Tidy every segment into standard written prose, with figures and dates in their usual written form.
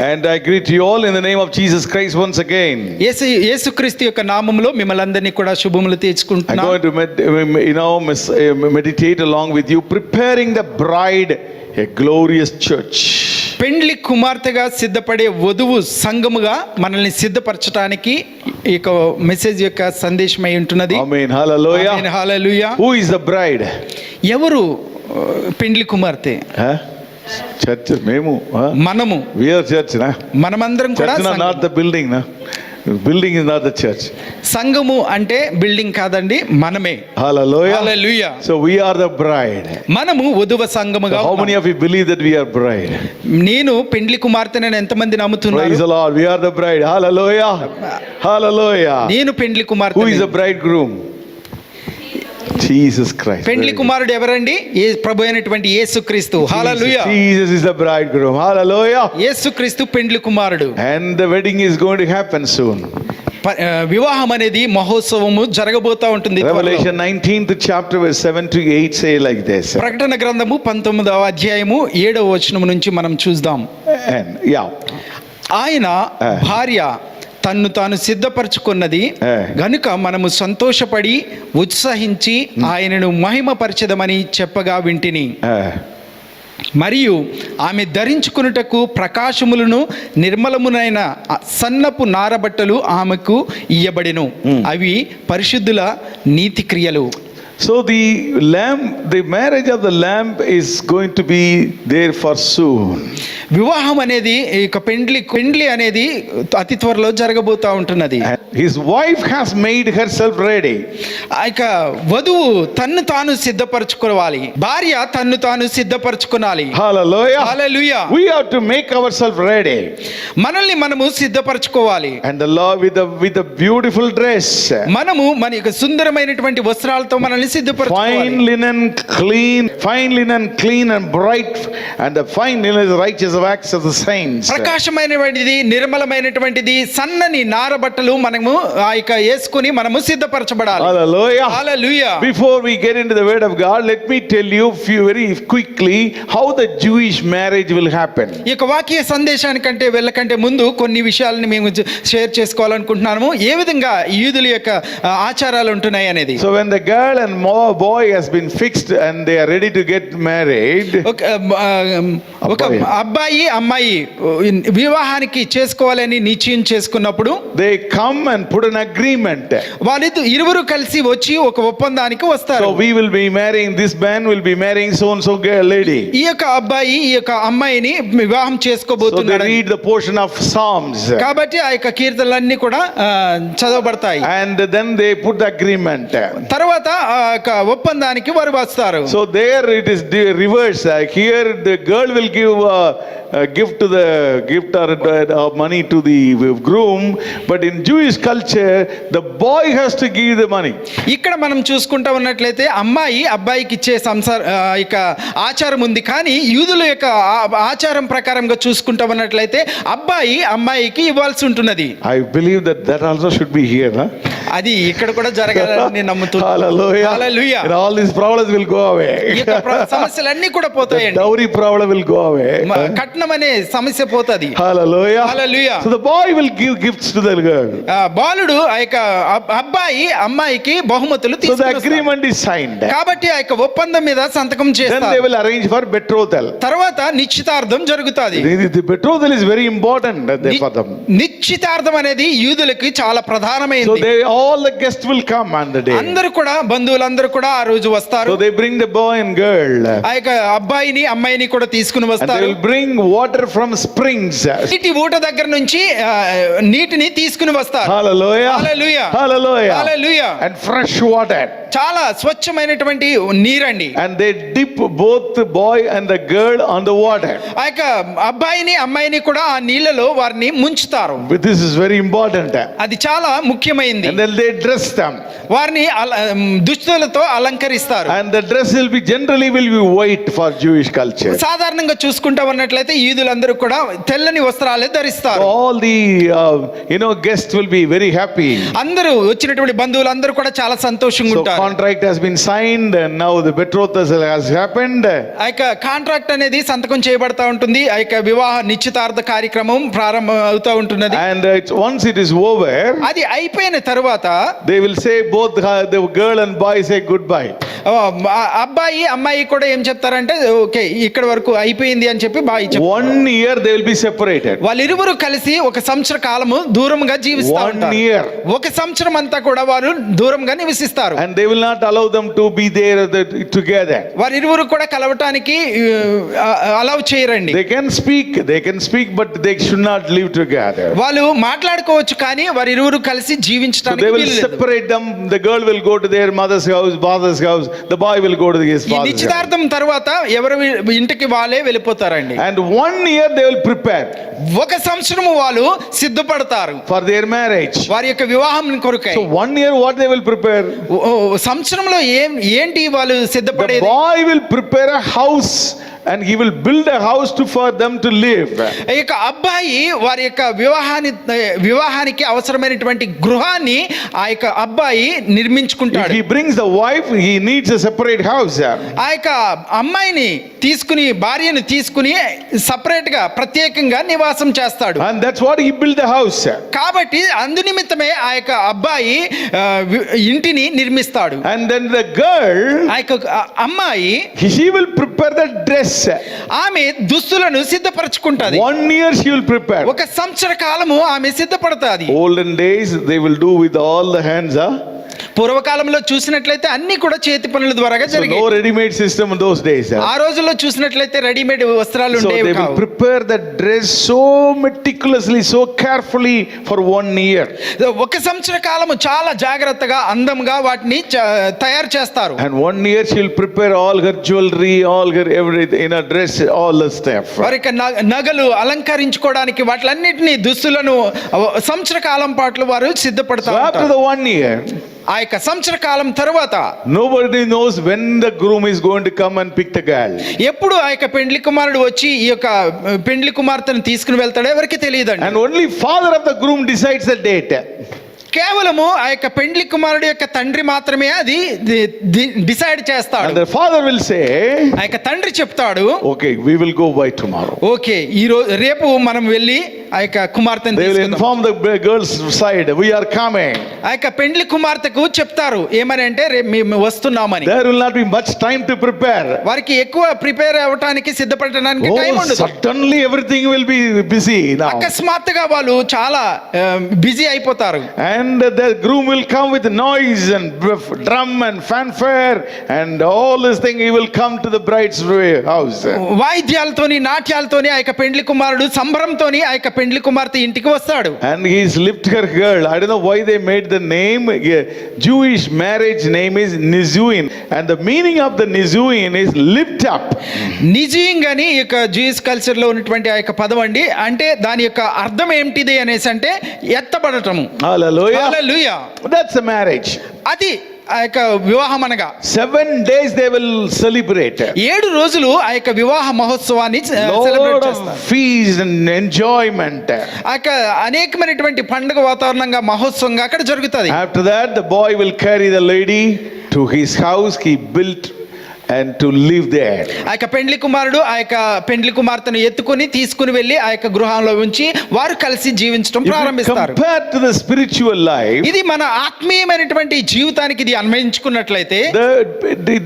And I greet you all in the name of Jesus Christ once again. యేసుక్రీస్తు యొక్క నామములో మిమ్మల్ని అందరినీ కూడా శుభములు I'm తీర్చుకుంటున్నాను. going to meditate along with you, preparing the bride, a glorious church. పెండ్లి కుమార్తెగా సిద్ధపడే వధువు సంఘముగా మనల్ని సిద్ధపరచడానికి ఈ యొక్క మెసేజ్ యొక్క సందేశమై ఉంటున్నది. Amen. Hallelujah. Amen, hallelujah. Who is the bride? ఎవరు పెండ్లి కుమార్తె? Huh? Church, memu. మనము. We are church, na? మనమందరం కూడా Church is not the building, na? Building is not the church. సంఘము అంటే బిల్డింగ్ కాదండి, మనమే. Hallelujah. Hallelujah. So we are the bride. మనము వధువ సంఘముగా So how many of you believe that we are bride? నేను పెండ్లి కుమార్తెనని ఎంతమంది Praise నమ్ముతున్నారు? the Lord. We are the bride. Hallelujah. Hallelujah. నేను పెండ్లి Who is కుమార్తె. the bridegroom? Jesus Christ. పెండ్లి కుమారుడు ఎవరండి? ప్రభు అయినటువంటి యేసుక్రీస్తు. హల్లెలూయా. Jesus is the bridegroom. Hallelujah. యేసుక్రీస్తు పెండ్లి కుమారుడు. And the wedding is going to happen soon. వివాహం అనేది మహోత్సవము జరగబోతా ఉంటుంది. Revelation 19th chapter verse 7 to 8 say like this. ప్రకటన గ్రంథము 19వ అధ్యాయము 7వ వచనం నుంచి మనం చూద్దాం. And yeah. ఆయన భార్య తన్ను తాను సిద్ధపరచుకున్నది గనుక మనము సంతోషపడి ఉత్సహించి ఆయనను మహిమపరచెదమని చెప్పగా వింటిని. మరియు ఆమె ధరించుకున్నటకు ప్రకాశములను నిర్మలమునైన సన్నపు నారబట్టలు ఆమెకు ఇయ్యబడెను. అవి పరిశుద్ధుల నీతి క్రియలు. So the marriage of the lamb is going to be there for soon. వివాహం అనేది ఇక పెండ్లి అనేది అతి త్వరలో జరగబోతా ఉంటున్నది. His wife has made herself ready. ఇక వధువు తన్ను తాను సిద్ధపరచుకోవాలి, భార్య తన్ను తాను సిద్ధపరచుకోవాలి. Hallelujah. Hallelujah. We have to make ourselves ready. మనల్ని మనము సిద్ధపరచుకోవాలి. And the Lord with the beautiful dress. మనము మన యొక్క సుందరమైనటువంటి వస్త్రాలతో మనల్ని సిద్ధపరచుకోవాలి. Fine linen clean and bright, and the fine linen is righteous acts of the saints. ప్రకాశమైనటువంటిది, నిర్మలమైనటువంటిది, సన్నని నారబట్టలు మనము ఆ యొక్క వేసుకుని మనము సిద్ధపరచబడాలి. Hallelujah. Hallelujah. Before we get into the word of God, let me tell you very quickly how the Jewish marriage will happen. ఈ యొక్క వాక్య సందేశానికంటే వెళ్ళకంటే ముందు కొన్ని విషయాలను మేము షేర్ చేసుకోవాలనుకుంటున్నాము. ఏ విధంగా యూదుల యొక్క ఆచారాలు ఉంటున్నాయి అనేది. So when the girl and boy has been fixed and they are ready to get married, ఒక అబ్బాయి అమ్మాయి వివాహానికి చేసుకోవాలని నిశ్చయం చేసుకున్నప్పుడు they come and put an agreement. వాళ్ళిద్దరు ఇరువురు కలిసి వచ్చి ఒక ఒప్పందానికి వస్తారు. So we will be marrying, this man will be marrying so and so girl lady. ఈ యొక్క అబ్బాయి ఈ యొక్క అమ్మాయిని వివాహం So they చేసుకోబోతున్నాడు. read the portion of Psalms. కాబట్టి ఆ యొక్క కీర్తనలన్నీ కూడా చదవబడతాయి. And then they put the agreement. తర్వాత ఆ యొక్క ఒప్పందానికి వారు వస్తారు. So there it is the reverse. Here the girl will give gift or money to the groom, but in Jewish culture the boy has to give the money. ఇక్కడ మనం చూసుకుంటా ఉన్నట్లయితే అమ్మాయి అబ్బాయికి ఇచ్చే ఇక ఆచారం ఉంది. కానీ యూదుల యొక్క ఆచారం ప్రకారంగా చూసుకుంటా ఉన్నట్లయితే అబ్బాయి అమ్మాయికి ఇవ్వాల్సి ఉంటున్నది. I believe that also should be here, huh? అది ఇక్కడ కూడా జరగాలని నేను నమ్ముతున్నాను. Hallelujah. Hallelujah. And all these problems will go away. ఈ యొక్క సమస్యలన్నీ కూడా పోతాయండి. Dowry problem will go away. కట్నం అనే సమస్య పోతది. Hallelujah. Hallelujah. So the boy will give gifts to the girl. బాలుడు ఆ యొక్క అబ్బాయి అమ్మాయికి బహుమతులు So the తీసుకొస్తాడు. agreement is signed. కాబట్టి ఆ యొక్క ఒప్పందం మీద సంతకం Then they చేస్తారు. will arrange for betrothal. తర్వాత నిశ్చితార్థం జరుగుతుంది. The betrothal is very important for them. నిశ్చితార్థం అనేది యూదులకి చాలా So ప్రధానమైనది. all the guests will come on the day. అందరూ కూడా బంధువులందరూ కూడా ఆ రోజు వస్తారు. So they bring the boy and girl. ఆ యొక్క అబ్బాయిని అమ్మాయిని కూడా తీసుకుని And they వస్తారు. will bring water from springs. నీటి ఊట దగ్గర నుంచి నీటిని తీసుకుని వస్తారు. Hallelujah. Hallelujah. Hallelujah. Hallelujah. And fresh water. చాలా స్వచ్ఛమైనటువంటి నీరండి. And they dip both the boy and the girl on the water. ఆ యొక్క అబ్బాయిని అమ్మాయిని కూడా ఆ నీళ్ళలో వారిని ముంచుతారు. But this is very important. అది చాలా ముఖ్యమైనది. And then they dress them. వారిని దుస్తులతో అలంకరిస్తారు. And the dress will be white for Jewish culture. సాధారణంగా చూసుకుంటా ఉన్నట్లయితే యూదులందరూ కూడా తెల్లని వస్త్రాలే ధరిస్తారు. All the guests will be very happy. అందరూ వచ్చినటువంటి బంధువులందరూ కూడా చాలా సంతోషంగా So ఉంటారు. contract has been signed and now the betrothal has happened. ఆ యొక్క కాంట్రాక్ట్ అనేది సంతకం చేయబడతా ఉంటుంది. ఆ యొక్క వివాహ నిశ్చితార్థ కార్యక్రమం ప్రారంభం అవుతా ఉంటున్నది. And once it is over, అది అయిపోయిన తరువాత they will say both the girl and boy say goodbye. అబ్బాయి అమ్మాయి కూడా ఏం చెప్తారంటే ఓకే ఇక్కడ వరకు అయిపోయింది అని చెప్పి బాయ్ చెప్తారు. 1 year they will be separated. వాళ్ళిరువురు కలిసి ఒక సంవత్సర కాలము దూరంగా జీవిస్తూ 1 ఉంటారు. year. ఒక సంవత్సరం అంతా కూడా వారు దూరంగా నివసిస్తారు. And they will not allow them to be there together. వారిరువురు కూడా కలవటానికి అలౌ చేయరండి. They can speak but they should not live together. వాళ్ళు మాట్లాడుకోవచ్చు కానీ వారిరువురు కలిసి So జీవించడానికి they will వీలు లేదు. separate them. The girl will go to their mother's house, father's house. The boy will go to his ఈ father's house. నిశ్చితార్థం తర్వాత ఎవరు ఇంటికి వాళ్ళే వెళ్ళిపోతారండి. And 1 year they will prepare ఒక సంవత్సరము వాళ్ళు సిద్ధపడతారు for their marriage. వారి యొక్క వివాహం కొరకై. So 1 year what they will prepare? సంవత్సరంలో ఏంటి వాళ్ళు The సిద్ధపడేది? boy will prepare a house and he will build a house for them to live. ఈ యొక్క అబ్బాయి వారి యొక్క వివాహానికి అవసరమైనటువంటి గృహాన్ని ఆ యొక్క అబ్బాయి If నిర్మించుకుంటాడు. he brings the wife, he needs a separate house. ఆ యొక్క అమ్మాయిని తీసుకుని భార్యను తీసుకుని సపరేట్ గా ప్రత్యేకంగా నివాసం చేస్తాడు. And that's what he built the house. కాబట్టి అందు నిమిత్తమే ఆ యొక్క అబ్బాయి ఇంటిని నిర్మిస్తాడు. And then the girl, ఆ యొక్క అమ్మాయి she will prepare the dress. ఆమె దుస్తులను సిద్ధపరచుకుంటాది. 1 year she will prepare. ఒక సంవత్సర కాలము ఆమె సిద్ధపడతాది. Olden days they will do with all the hands. పూర్వకాలంలో చూసినట్లయితే అన్ని కూడా చేతి పనుల ద్వారా So జరిగాయి. no ready-made system in those days. ఆ రోజుల్లో చూసినట్లయితే రెడీమేడ్ వస్త్రాలు So ఉండేవి they will కావు. prepare the dress so meticulously, so carefully for 1 year. ఒక సంవత్సర కాలము చాలా జాగ్రత్తగా అందంగా వాటిని తయారు చేస్తారు. And 1 year she will prepare all her jewelry, all her everything in a dress, all the stuff. వారి యొక్క నగలు అలంకరించుకోవడానికి వాటిలన్నిటిని దుస్తులను సంవత్సర కాలం పాటు వారు So సిద్ధపడతారు. after the 1 year, ఆ యొక్క సంవత్సర కాలం తర్వాత nobody knows when the groom is going to come and pick the girl. ఎప్పుడు ఆ యొక్క పెండ్లి కుమారుడు వచ్చి ఈ యొక్క పెండ్లి కుమార్తెను తీసుకుని వెళ్తాడో ఎవరికి తెలియదండి. And only father of the groom decides the date. కేవలము ఆ యొక్క పెండ్లి కుమారుడు యొక్క తండ్రి మాత్రమే అది డిసైడ్ చేస్తాడు. And the father will say, ఆ యొక్క తండ్రి చెప్తాడు okay, we will go by tomorrow. Okay రేపు మనం వెళ్ళి ఆ యొక్క కుమార్తెను They will తీసుకుందాం. inform the girl's side, we are coming. ఆ యొక్క పెండ్లి కుమార్తెకు చెప్తారు ఏమని అంటే రేపు మేము వస్తున్నామని. There will not be much time to prepare. వారికి ఎక్కువ ప్రిపేర్ అవ్వడానికి సిద్ధపడడానికి టైం ఉండదు. Suddenly everything will be busy now. అకస్మాత్తుగా వాళ్ళు చాలా బిజీ అయిపోతారు. And the groom will come with noise and drum and fanfare and all this thing. He will come to the bride's house. వాయిద్యాలతోని నాట్యాలతోని ఆ యొక్క పెండ్లి కుమారుడు సంబరంతోని ఆ యొక్క పెండ్లి కుమార్తె ఇంటికి వస్తాడు. And he's lift her girl. I don't know why they made the name. Jewish marriage name is Nizuin, and the meaning of the Nizuin is lift up. నిజీయింగ్ అని ఈ యొక్క జూయిష్ కల్చర్ లో ఉన్నటువంటి ఆ యొక్క పదం అండి. అంటే దాని యొక్క అర్థం ఏంటిది అనేసి అంటే ఎత్తబడటము. Hallelujah. Hallelujah. That's a marriage. అది ఆ యొక్క వివాహం అనగా 7 days they will celebrate. 7 రోజులు ఆ యొక్క వివాహ మహోత్సవాన్ని సెలబ్రేట్ Lot of చేస్తారు. feast and enjoyment. ఆ యొక్క అనేకమైనటువంటి పండుగ వాతావరణంగా మహోత్సవంగా అక్కడ జరుగుతుంది. After that, the boy will carry the lady to his house he built and to live there. ఆ యొక్క పెండ్లి కుమారుడు ఆ యొక్క పెండ్లి కుమార్తెను ఎత్తుకొని తీసుకుని వెళ్ళి ఆ యొక్క గృహంలో ఉంచి వారు కలిసి జీవించడం ప్రారంభిస్తారు. Compared to the spiritual life, ఇది మన ఆత్మీయమైనటువంటి జీవితానికి ఇది అన్వయించుకున్నట్లయితే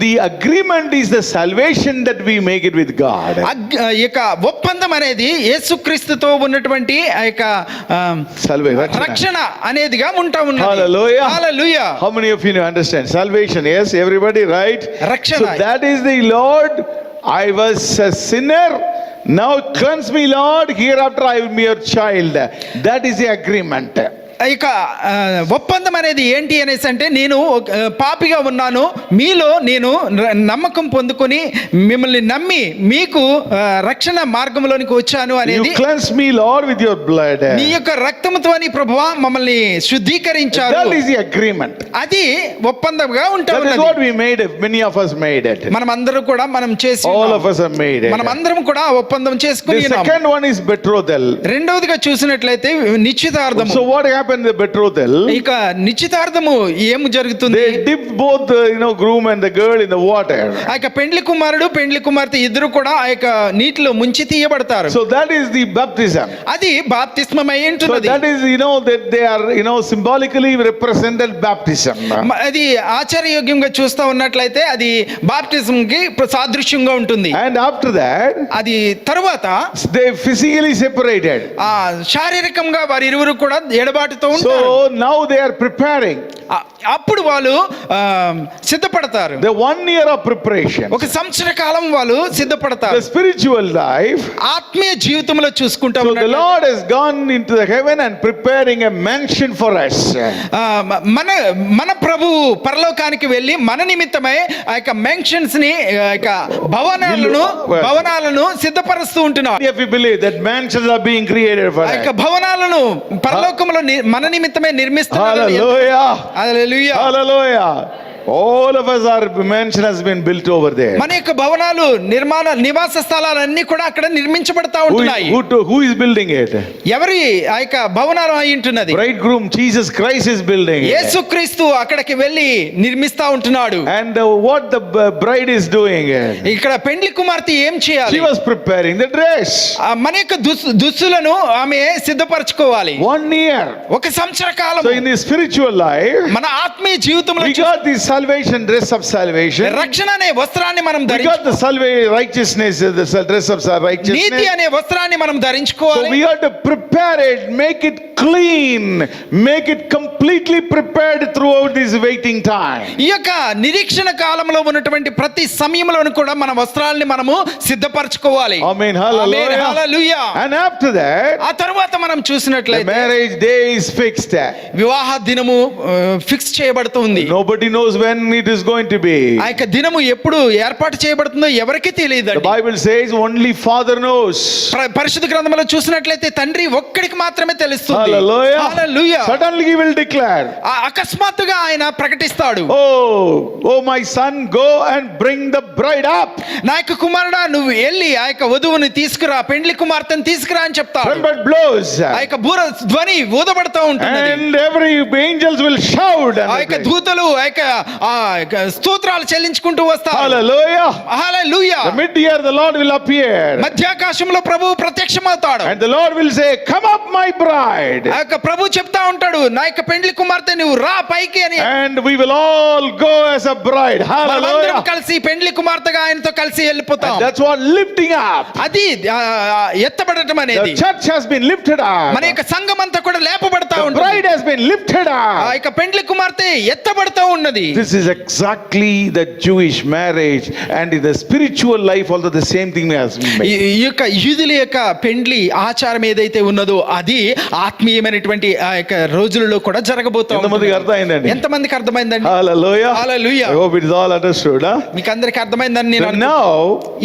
the agreement is the salvation that we make it with God. ఈ యొక్క ఒప్పందం అనేది యేసుక్రీస్తుతో ఉన్నటువంటి ఆ యొక్క Salvation. రక్షణ అనేదిగా ఉంటా ఉన్నది. Hallelujah. Hallelujah. How many of you understand salvation? Yes, everybody, right? రక్షణ. So that is the Lord. I was a sinner. Now cleanse me, Lord. Hereafter I will be your child. That is the agreement. ఇక ఒప్పందం అనేది ఏంటి అనేసి అంటే నేను పాపిగా ఉన్నాను, మీలో నేను నమ్మకం పొందుకొని మిమ్మల్ని నమ్మి మీకు రక్షణ మార్గంలోనికి వచ్చాను You అనేది, cleanse me, Lord, with your blood. నీ యొక్క రక్తముతో ప్రభువా మమ్మల్ని శుద్ధీకరించారు. That is the agreement. అది ఒప్పందంగా ఉంటా That is ఉన్నది. what we made it. Many of us made it. మనం అందరం కూడా మనం చేసి All ఉన్నాం. of us have made it. మనం అందరం కూడా ఆ ఒప్పందం చేసుకుని The ఉన్నాం. second one is betrothal. రెండవదిగా చూసినట్లయితే నిశ్చితార్థము. So what happened in the betrothal? ఇక నిశ్చితార్థము ఏం జరుగుతుంది? They dipped both the groom and the girl in the water. ఆ యొక్క పెండ్లి కుమారుడు పెండ్లి కుమార్తె ఇద్దరు కూడా ఆ యొక్క నీటిలో ముంచి తీయబడతారు. So that is the baptism. అది బాప్తిస్మమై So ఉంటున్నది. that is that they are symbolically represented baptism. అది ఆచారయోగ్యంగా చూస్తా ఉన్నట్లయితే అది బాప్టిజం కి సాదృశ్యంగా ఉంటుంది. And after that అది తరువాత they physically separated. ఆ శారీరకంగా వారి ఇరువురు కూడా ఎడబాటుతో ఉంటారు. So now they are preparing. అప్పుడు వాళ్ళు సిద్ధపడతారు. The 1 year of preparation. ఒక సంవత్సర కాలం వాళ్ళు సిద్ధపడతారు. The spiritual life. ఆత్మీయ జీవితంలో చూసుకుంటా So the Lord has gone into the heaven and preparing a mansion for us. మన ప్రభు పరలోకానికి వెళ్ళి మన నిమిత్తమై ఆ యొక్క మెన్షన్స్ ని ఆ యొక్క భవనాలను సిద్ధపరుస్తూ ఉంటున్నాడు. If we believe that mansions are being created for ఆ యొక్క us. భవనాలను పరలోకంలో మన నిమిత్తమే నిర్మిస్తున్నారు. Hallelujah. Hallelujah. Hallelujah. All of us, our mansion has been built over there. మన యొక్క భవనాలు నివాస స్థలాలన్నీ కూడా అక్కడ నిర్మించబడతా ఉంటున్నాయి. Who is building it? ఎవరి ఆ యొక్క భవనాలు అయి ఉంటున్నది? Bridegroom Jesus Christ is building it. యేసుక్రీస్తు అక్కడికి వెళ్ళి నిర్మిస్తా ఉంటున్నాడు. And what the bride is doing it? ఇక్కడ పెండ్లి కుమార్తె ఏం She చేయాలి? was preparing the dress. మన యొక్క దుస్తులను ఆమె సిద్ధపరచుకోవాలి. 1 year. ఒక సంవత్సర కాలం. So in the spiritual life, మన ఆత్మీయ జీవితంలో we got the salvation, dress of salvation. రక్షణ అనే వస్త్రాన్ని మనం We got the righteousness, the dress of NITI righteousness. అనే వస్త్రాన్ని మనం So ధరించుకోవాలి. we have to prepare it, make it clean, make it completely prepared throughout this waiting time. ఈ యొక్క నిరీక్షణ కాలంలో ఉన్నటువంటి ప్రతి సమయంలోనూ కూడా మన వస్త్రాల్ని మనము సిద్ధపరచుకోవాలి. Amen. Amen. Hallelujah. Hallelujah. And after that, ఆ తర్వాత మనం the చూసినట్లయితే marriage day is fixed. వివాహ దినము ఫిక్స్ చేయబడుతుంది. Nobody knows when it is going to be. ఆ యొక్క దినము ఎప్పుడు ఏర్పాటు చేయబడుతుందో ఎవరికీ The తెలియదండి. Bible says only Father knows. పరిశుద్ధ గ్రంథంలో చూసినట్లయితే తండ్రి ఒక్కడికి మాత్రమే తెలుస్తుంది. Hallelujah. Hallelujah. Suddenly he will declare, అకస్మాత్తుగా ఆయన ప్రకటిస్తాడు, oh my son, go and bring the bride up. నా యొక్క కుమారుడా నువ్వు వెళ్ళి ఆ యొక్క వధువుని తీసుకురా, పెండ్లి కుమార్తెను తీసుకురా అని చెప్తాడు. Trumpet blows. ఆ యొక్క బూర ధ్వని ఊదబడతా ఉంటుంది. And every angels will shout. ఆ యొక్క దూతలు ఆ యొక్క స్తోత్రాలు చెల్లించుకుంటూ వస్తారు. Hallelujah. Hallelujah. The mid-year the Lord will appear. మధ్యాకాశంలో ప్రభువు ప్రత్యక్షమవుతాడు. And the Lord will say, come up my bride. ఆ యొక్క ప్రభు చెప్తా ఉంటాడు, నా యొక్క పెండ్లి కుమార్తె నువ్వు రా పైకి అని. And we will all go as a bride. మనమందరం Hallelujah. కలిసి పెండ్లి కుమార్తెగా ఆయనతో కలిసి వెళ్ళిపోతాం. And that's what lifting up. అది ఎత్తబడటం అనేది. The church has been lifted మన up. యొక్క సంఘం అంతా కూడా లేపబడతా The ఉంటుంది. bride has been lifted ఆ up. యొక్క పెండ్లి కుమార్తె ఎత్తబడతా ఉన్నది. This is exactly the Jewish marriage, and in the spiritual life also the same thing has been made. ఈ యొక్క యూదుల యొక్క పెండ్లి ఆచారం ఏదైతే ఉన్నదో అది ఆత్మీయమైనటువంటి ఆ యొక్క రోజులలో కూడా జరగబోతా ఎంతమందికి అర్థమైందండి? ఎంతమందికి అర్థమైందండి? Hallelujah. Hallelujah. I hope it is all understood. Huh? మీకు అందరికి అర్థమైందని నేను So అనుకుంటున్నాను. now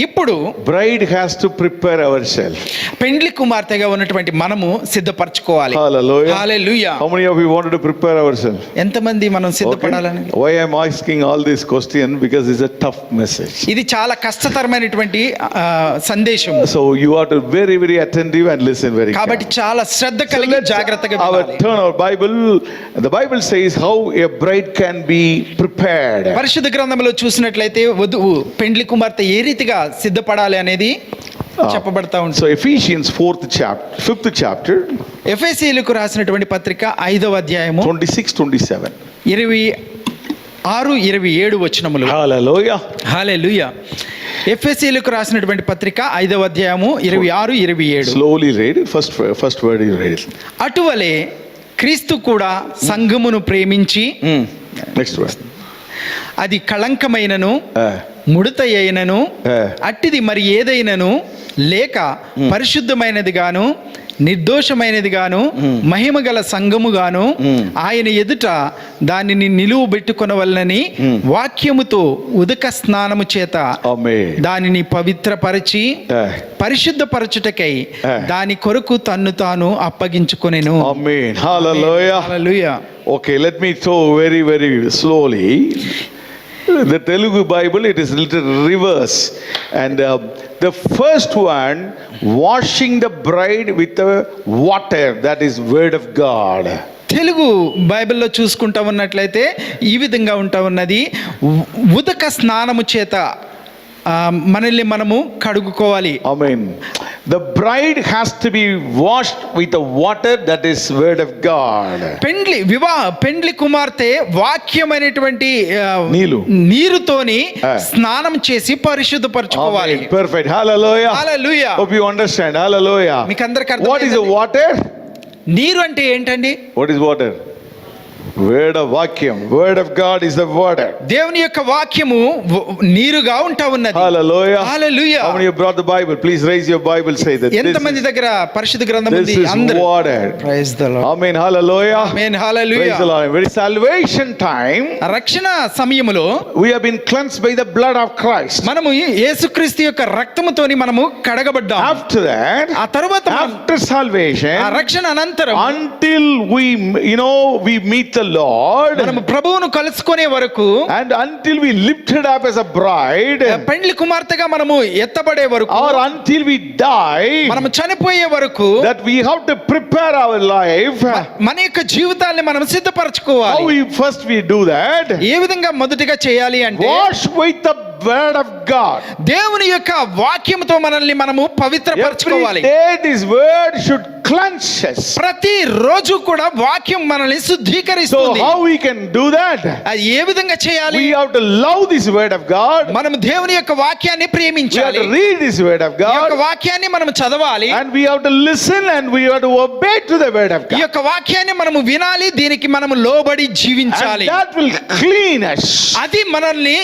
ఇప్పుడు bride has to prepare ourselves. పెండ్లి కుమార్తెగా ఉన్నటువంటి మనము సిద్ధపరచుకోవాలి. Hallelujah. Hallelujah. How many of you wanted to prepare ourselves? ఎంతమంది మనం సిద్ధపడాలని? Why I am asking all this question? Because it's a tough message. ఇది చాలా కష్టతరమైనటువంటి సందేశం. So you are to very, very attentive and listen very కాబట్టి carefully. చాలా శ్రద్ధ So కలిగి let's జాగ్రత్తగా వినాలి. turn our Bible. The Bible says how a bride can be prepared. పరిశుద్ధ గ్రంథంలో చూసినట్లయితే వధువు పెండ్లి కుమార్తె ఏ రీతిగా సిద్ధపడాలి అనేది చెప్పబడతా ఉంటుంది. So Ephesians 5th chapter, ఎఫెసీయులకు రాసినటువంటి పత్రిక 5వ అధ్యాయము 26-27. 26-27 వచనములు. Hallelujah. హల్లెలూయా. ఎఫెసీయులకు రాసినటువంటి పత్రిక 5వ అధ్యాయము 26-27. Slowly read. First word you read. అటువలే క్రీస్తు కూడా సంఘమును ప్రేమించి Next word. అది కళంకమైనను Uh, ముడత అయినను uh, అట్టిది మరి ఏదైనను లేక పరిశుద్ధమైనది గాను నిర్దోషమైనది గాను మహిమ గల సంఘము గాను ఆయన ఎదుట దానిని నిలువ పెట్టుకొనవలనని వాక్యముతో ఉదక స్నానము చేత దానిని పవిత్రపరచి పరిశుద్ధపరచుటకై దాని కొరకు తన్ను తాను అప్పగించుకొనెను. ఆమేన్. హల్లెలూయా. హల్లెలూయా. Okay, let me throw very slowly. The Telugu Bible, it is little reverse, and the first one, washing the bride with the water, that is word of God. Telugu బైబిల్లో చూసుకుంటా ఉన్నట్లయితే ఈ విధంగా ఉంటా ఉన్నది, ఉదక స్నానము చేత మనల్ని మనము కడుగుకోవాలి. Amen. The bride has to be washed with the water, that is word of God. పెండ్లి కుమార్తె వాక్యమైనటువంటి నీళ్ళు నీరుతోని స్నానం చేసి పరిశుద్ధపరచుకోవాలి. Perfect. Hallelujah. Hallelujah. Hope you understand. Hallelujah. మీకు అందరికీ అర్థం. What is the water? నీరు అంటే ఏంటండి? What is water? Word of vacuum. Word of God is the water. దేవుని యొక్క వాక్యము నీరుగా ఉంటా ఉన్నది. Hallelujah. Hallelujah. How many you brought the Bible? Please raise your Bible. Say that. ఎంతమంది దగ్గర పరిశుద్ధ గ్రంథం ఉంది? This is అందరూ. water. Praise the Lord. Amen. Hallelujah. Amen. Hallelujah. Praise the Lord. Very salvation time. రక్షణ సమయములో We have been cleansed by the blood of Christ. మనము యేసుక్రీస్తు యొక్క రక్తముతోని మనము కడగబడ్డాము. After that, ఆ తరువాత after salvation, ఆ రక్షణ అనంతరం until we we meet the Lord, మనము ప్రభువును కలుసుకునే వరకు, and until we lifted up as a bride, పెండ్లి కుమార్తెగా మనము ఎత్తబడే వరకు, or until we die, మనము చనిపోయే వరకు, that we have to prepare our life. మన యొక్క జీవితాన్ని మనం సిద్ధపరచుకోవాలి. How first we do that? ఏ విధంగా మొదటిగా చేయాలి అంటే, wash with the word of God. దేవుని యొక్క వాక్యముతో మనల్ని మనము పవిత్రపరచుకోవాలి. Every day this word should cleanse us. ప్రతి రోజు కూడా వాక్యం మనల్ని శుద్ధీకరిస్తుంది. So how we can do that? అది ఏ విధంగా చేయాలి? We have to love this word of God. మనం దేవుని యొక్క వాక్యాన్ని ప్రేమించాలి. We have to read this word of ఈ God. యొక్క వాక్యాన్ని మనం చదవాలి. And we have to listen and we have to obey to the word of ఈ God. యొక్క వాక్యాన్ని మనము వినాలి, దీనికి మనము లోబడి జీవించాలి. And that will clean us. అది మనల్ని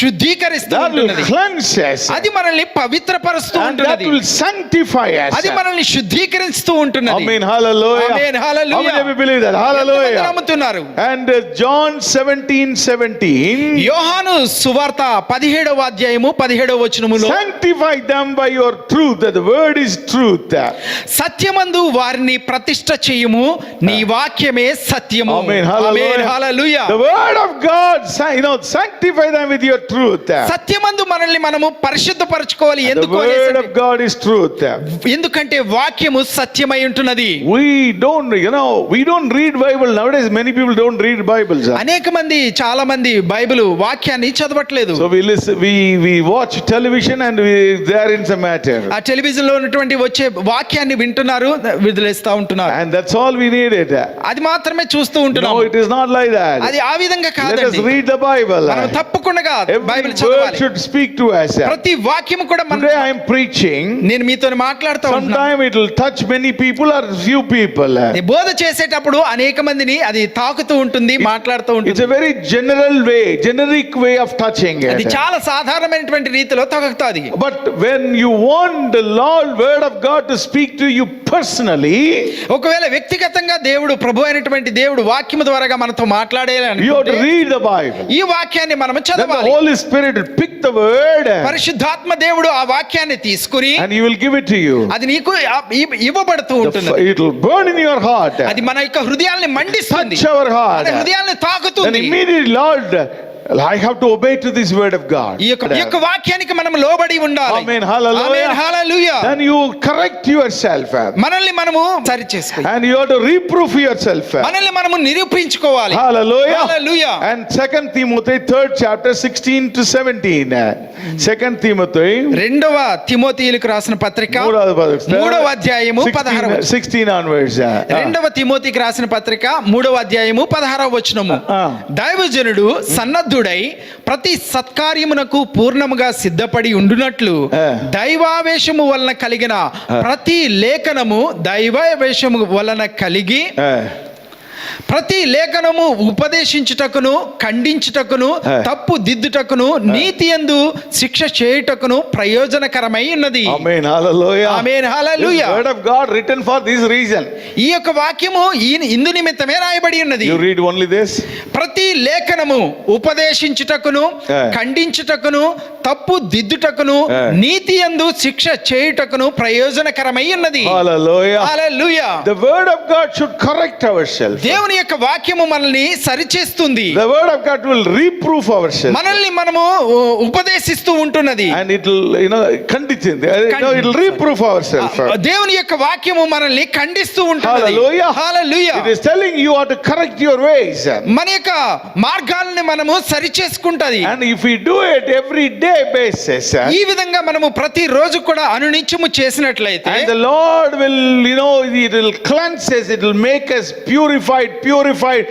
శుద్ధీకరిస్తూ That will ఉంటున్నది. cleanse us. అది మనల్ని పవిత్రపరుస్తూ And that ఉంటున్నది. will sanctify us. అది మనల్ని శుద్ధీకరిస్తూ ఉంటున్నది. Amen. Hallelujah. Amen. Hallelujah. How many of you believe that? ఎంతమంది Hallelujah. నమ్ముతున్నారు? And John 17:17. యోహాను సువార్త 17వ అధ్యాయము 17వ వచనములో, Sanctify them by your truth, that the word is truth. సత్యమందు వారిని ప్రతిష్ఠ చేయుము, నీ వాక్యమే సత్యము. Amen. Hallelujah. Amen. Hallelujah. The word of God, sanctify them with your truth. సత్యమందు మనల్ని మనము పరిశుద్ధపరచుకోవాలి. The ఎందుకు word అనేసి, of God is truth. ఎందుకంటే వాక్యము సత్యమై ఉంటున్నది. We don't read Bible nowadays. Many people don't read Bibles. అనేక మంది, చాలా మంది బైబిల్ వాక్యాన్ని చదవట్లేదు. So we listen, we watch television and there is a matter. ఆ టెలివిజన్ లో ఉన్నటువంటి వచ్చే వాక్యాన్ని వింటున్నారు, విడుదలేస్తా ఉంటున్నారు. And that's all we needed. అది మాత్రమే చూస్తూ ఉంటున్నాం. No, it is not like that. అది ఆ విధంగా Let us కాదండి. read the Bible. మనం తప్పకుండా Every బైబిల్ word చదవాలి. should speak to us. ప్రతి వాక్యము కూడా Today I am preaching. నేను మీతో మాట్లాడుతూ ఉంటున్నాను. Sometime it will touch many people or few people. బోధ చేసేటప్పుడు అనేక మందిని అది తాకుతూ ఉంటుంది, మాట్లాడుతూ It's ఉంటుంది. a very generic way of touching అది it. చాలా సాధారణమైనటువంటి రీతిలో తాకుతుంది. But when you want the Lord word of God to speak to you personally, ఒకవేళ వ్యక్తిగతంగా దేవుడు, ప్రభు అయినటువంటి దేవుడు వాక్యము ద్వారాగా మనతో మాట్లాడేయాలని you have to read the Bible. ఈ వాక్యాన్ని మనం Then the చదవాలి. Holy Spirit will pick the word పరిశుద్ధాత్మ దేవుడు ఆ వాక్యాన్ని తీసుకుని and he will give it to you. అది నీకు ఇవ్వబడుతూ ఉంటుంది. It will burn in your heart. అది మన యొక్క హృదయాల్ని మండిస్తుంది, Touch our heart. మన హృదయాల్ని Then తాకుతుంది. immediately, Lord, I have to obey to this word of God. ఈ యొక్క వాక్యానికి మనం లోబడి ఉండాలి. Amen. Hallelujah. Amen. Hallelujah. Then you correct yourself. మనల్ని మనము సరి చేసుకోవాలి. And you have to reproof yourself. మనల్ని మనము నిరూపించుకోవాలి. Hallelujah. Hallelujah. And 2 Timothy 3rd chapter 16 to 17. 2 Timothy 2వ తిమోతియులకు రాసిన పత్రిక 3వ అధ్యాయము 16వ 16 onwards. 2వ తిమోతికి రాసిన పత్రిక 3వ అధ్యాయము 16వ వచనము. దైవజనుడు సన్నద్ధుడై ప్రతి సత్కార్యమునకు పూర్ణముగా సిద్ధపడి ఉండునట్లు దైవావేశము వలన కలిగిన ప్రతి లేఖనము దైవావేశము వలన కలిగి ప్రతి లేఖనము ఉపదేశించుటకును, ఖండించుటకును, తప్పు దిద్దుటకును, నీతి యందు శిక్ష చేయుటకును ప్రయోజనకరమై ఉన్నది. Amen. Hallelujah. Amen. Hallelujah. This word of God written for this reason. ఈ యొక్క వాక్యము ఇందు నిమిత్తమే రాయబడి ఉన్నది. You read only this. ప్రతి లేఖనము ఉపదేశించుటకును, ఖండించుటకును, తప్పు దిద్దుటకును, నీతి యందు శిక్ష చేయుటకును ప్రయోజనకరమై ఉన్నది. Hallelujah. Hallelujah. The word of God should correct ourselves. దేవుని యొక్క వాక్యము మనల్ని సరిచేస్తుంది. The word of God will reproof ourselves. మనల్ని మనము ఉపదేశిస్తూ ఉంటున్నది. And it will, condition. It will reproof ourselves. దేవుని యొక్క వాక్యము మనల్ని ఖండిస్తూ ఉంటున్నది. Hallelujah. Hallelujah. It is telling you how to correct your ways. మన యొక్క మార్గాలను మనము సరిచేసుకుంటది. And if we do it every day basis, ఈ విధంగా మనము ప్రతి రోజు కూడా అనునిత్యము చేసినట్లయితే, and the Lord will, it will cleanse us, it will make us purified,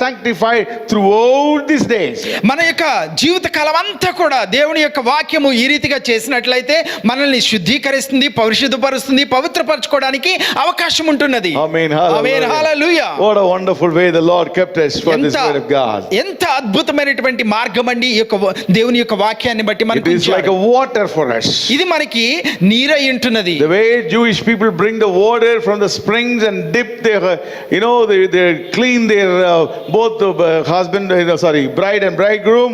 sanctified throughout these days. మన యొక్క జీవిత కాలం అంతా కూడా దేవుని యొక్క వాక్యము ఈ రీతిగా చేసినట్లయితే మనల్ని శుద్ధీకరిస్తుంది, పరిశుద్ధపరుస్తుంది, పవిత్రపరచుకోవడానికి అవకాశం ఉంటున్నది. Amen. Amen. Hallelujah. What a wonderful way the Lord kept us for this word of God. ఎంత అద్భుతమైనటువంటి మార్గం అండి ఈ యొక్క దేవుని యొక్క వాక్యాన్ని బట్టి It మనకు is like a water for us. ఇది మనకి నీరై ఉంటున్నది. The way Jewish people bring the water from the springs and dip their, they clean their both bride and bridegroom.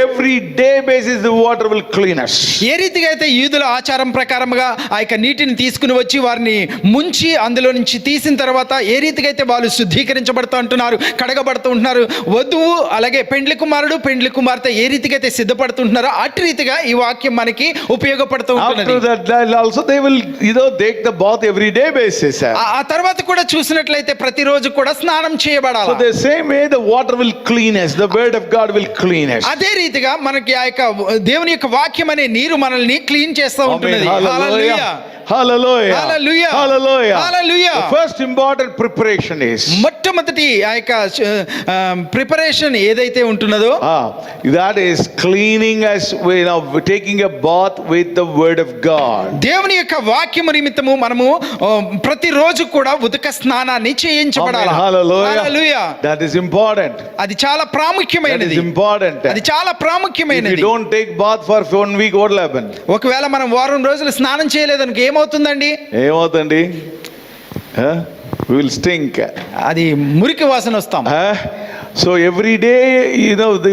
Every day basis the water will clean us. ఏ రీతిగా అయితే యూదుల ఆచారం ప్రకారముగా ఆ యొక్క నీటిని తీసుకుని వచ్చి వారిని ముంచి అందులో నుంచి తీసిన తర్వాత ఏ రీతిగా అయితే వాళ్ళు శుద్ధీకరించబడుతూ ఉంటున్నారు, కడగబడుతూ ఉంటున్నారు, వధువు అలాగే పెండ్లి కుమారుడు పెండ్లి కుమార్తె ఏ రీతిగా అయితే సిద్ధపడుతుంటున్నారో అట్టి రీతిగా ఈ వాక్యం మనకి ఉపయోగపడుతూ After ఉంటుంది. that also they will take the bath every day basis. ఆ తర్వాత కూడా చూసినట్లయితే ప్రతిరోజు కూడా స్నానం So చేయబడాలి. the same way the water will clean us, the word of God will clean us. అదే రీతిగా మనకి ఆ యొక్క దేవుని యొక్క వాక్యం అనే నీరు మనల్ని క్లీన్ చేస్తూ Amen. ఉంటున్నది. Hallelujah. Hallelujah. Hallelujah. Hallelujah. Hallelujah. Hallelujah. The first important preparation is మొట్టమొదటి ఆ యొక్క ప్రిపరేషన్ ఏదైతే ఉంటున్నదో that is cleaning us, taking a bath with the word of God. దేవుని యొక్క వాక్యము నిమిత్తము మనము ప్రతిరోజు కూడా ఉదక స్నానాన్ని చేయించబడాలి. Amen. Hallelujah. Hallelujah. That is important. అది చాలా That ప్రాముఖ్యమైనది. is important. అది చాలా If ప్రాముఖ్యమైనది. you don't take bath for 1 week, what will happen? ఒకవేళ మనం వారం రోజులు స్నానం చేయలేదనుకో ఏమవుతుందండి? ఏమవుతుంది? We will stink. అది మురికి వాసన వస్తాం. So every day,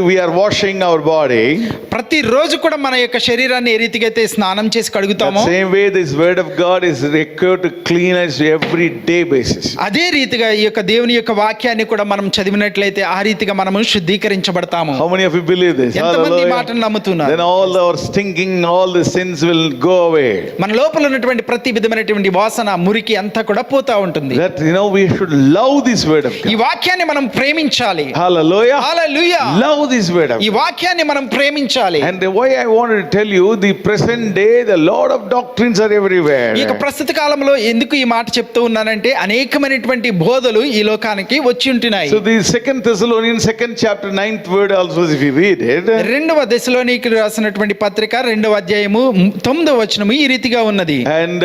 we are washing our body. ప్రతిరోజు కూడా మన యొక్క శరీరాన్ని ఏ రీతిగా అయితే స్నానం చేసి That కడుగుతామో same way this word of God is required to clean us every day basis. అదే రీతిగా ఈ యొక్క దేవుని యొక్క వాక్యాన్ని కూడా మనం చదివినట్లయితే ఆ రీతిగా మనము శుద్ధీకరించబడతాము. How many of you believe this? ఎంతమంది Hallelujah. మాటను నమ్ముతున్నారు? Then all our stinking, all the sins will go away. మన లోపల ఉన్నటువంటి ప్రతి విధమైనటువంటి వాసన మురికి అంతా కూడా పోతా ఉంటుంది. That we should love this word of ఈ God. వాక్యాన్ని మనం ప్రేమించాలి. Hallelujah. Hallelujah. Love this word of ఈ God. వాక్యాన్ని మనం ప్రేమించాలి. And why I wanted to tell you, the present day, the lot of doctrines are everywhere. ఈ యొక్క ప్రస్తుత కాలంలో ఎందుకు ఈ మాట చెప్తూ ఉన్నానంటే అనేకమైనటువంటి బోధలు ఈ లోకానికి వచ్చి ఉంటున్నాయి. So the 2 Thessalonians 2nd chapter 9th word also, if you read it, రెండవ దశలోనికి రాసినటువంటి పత్రిక 2వ అధ్యాయము 9వ వచనము ఈ రీతిగా ఉన్నది. and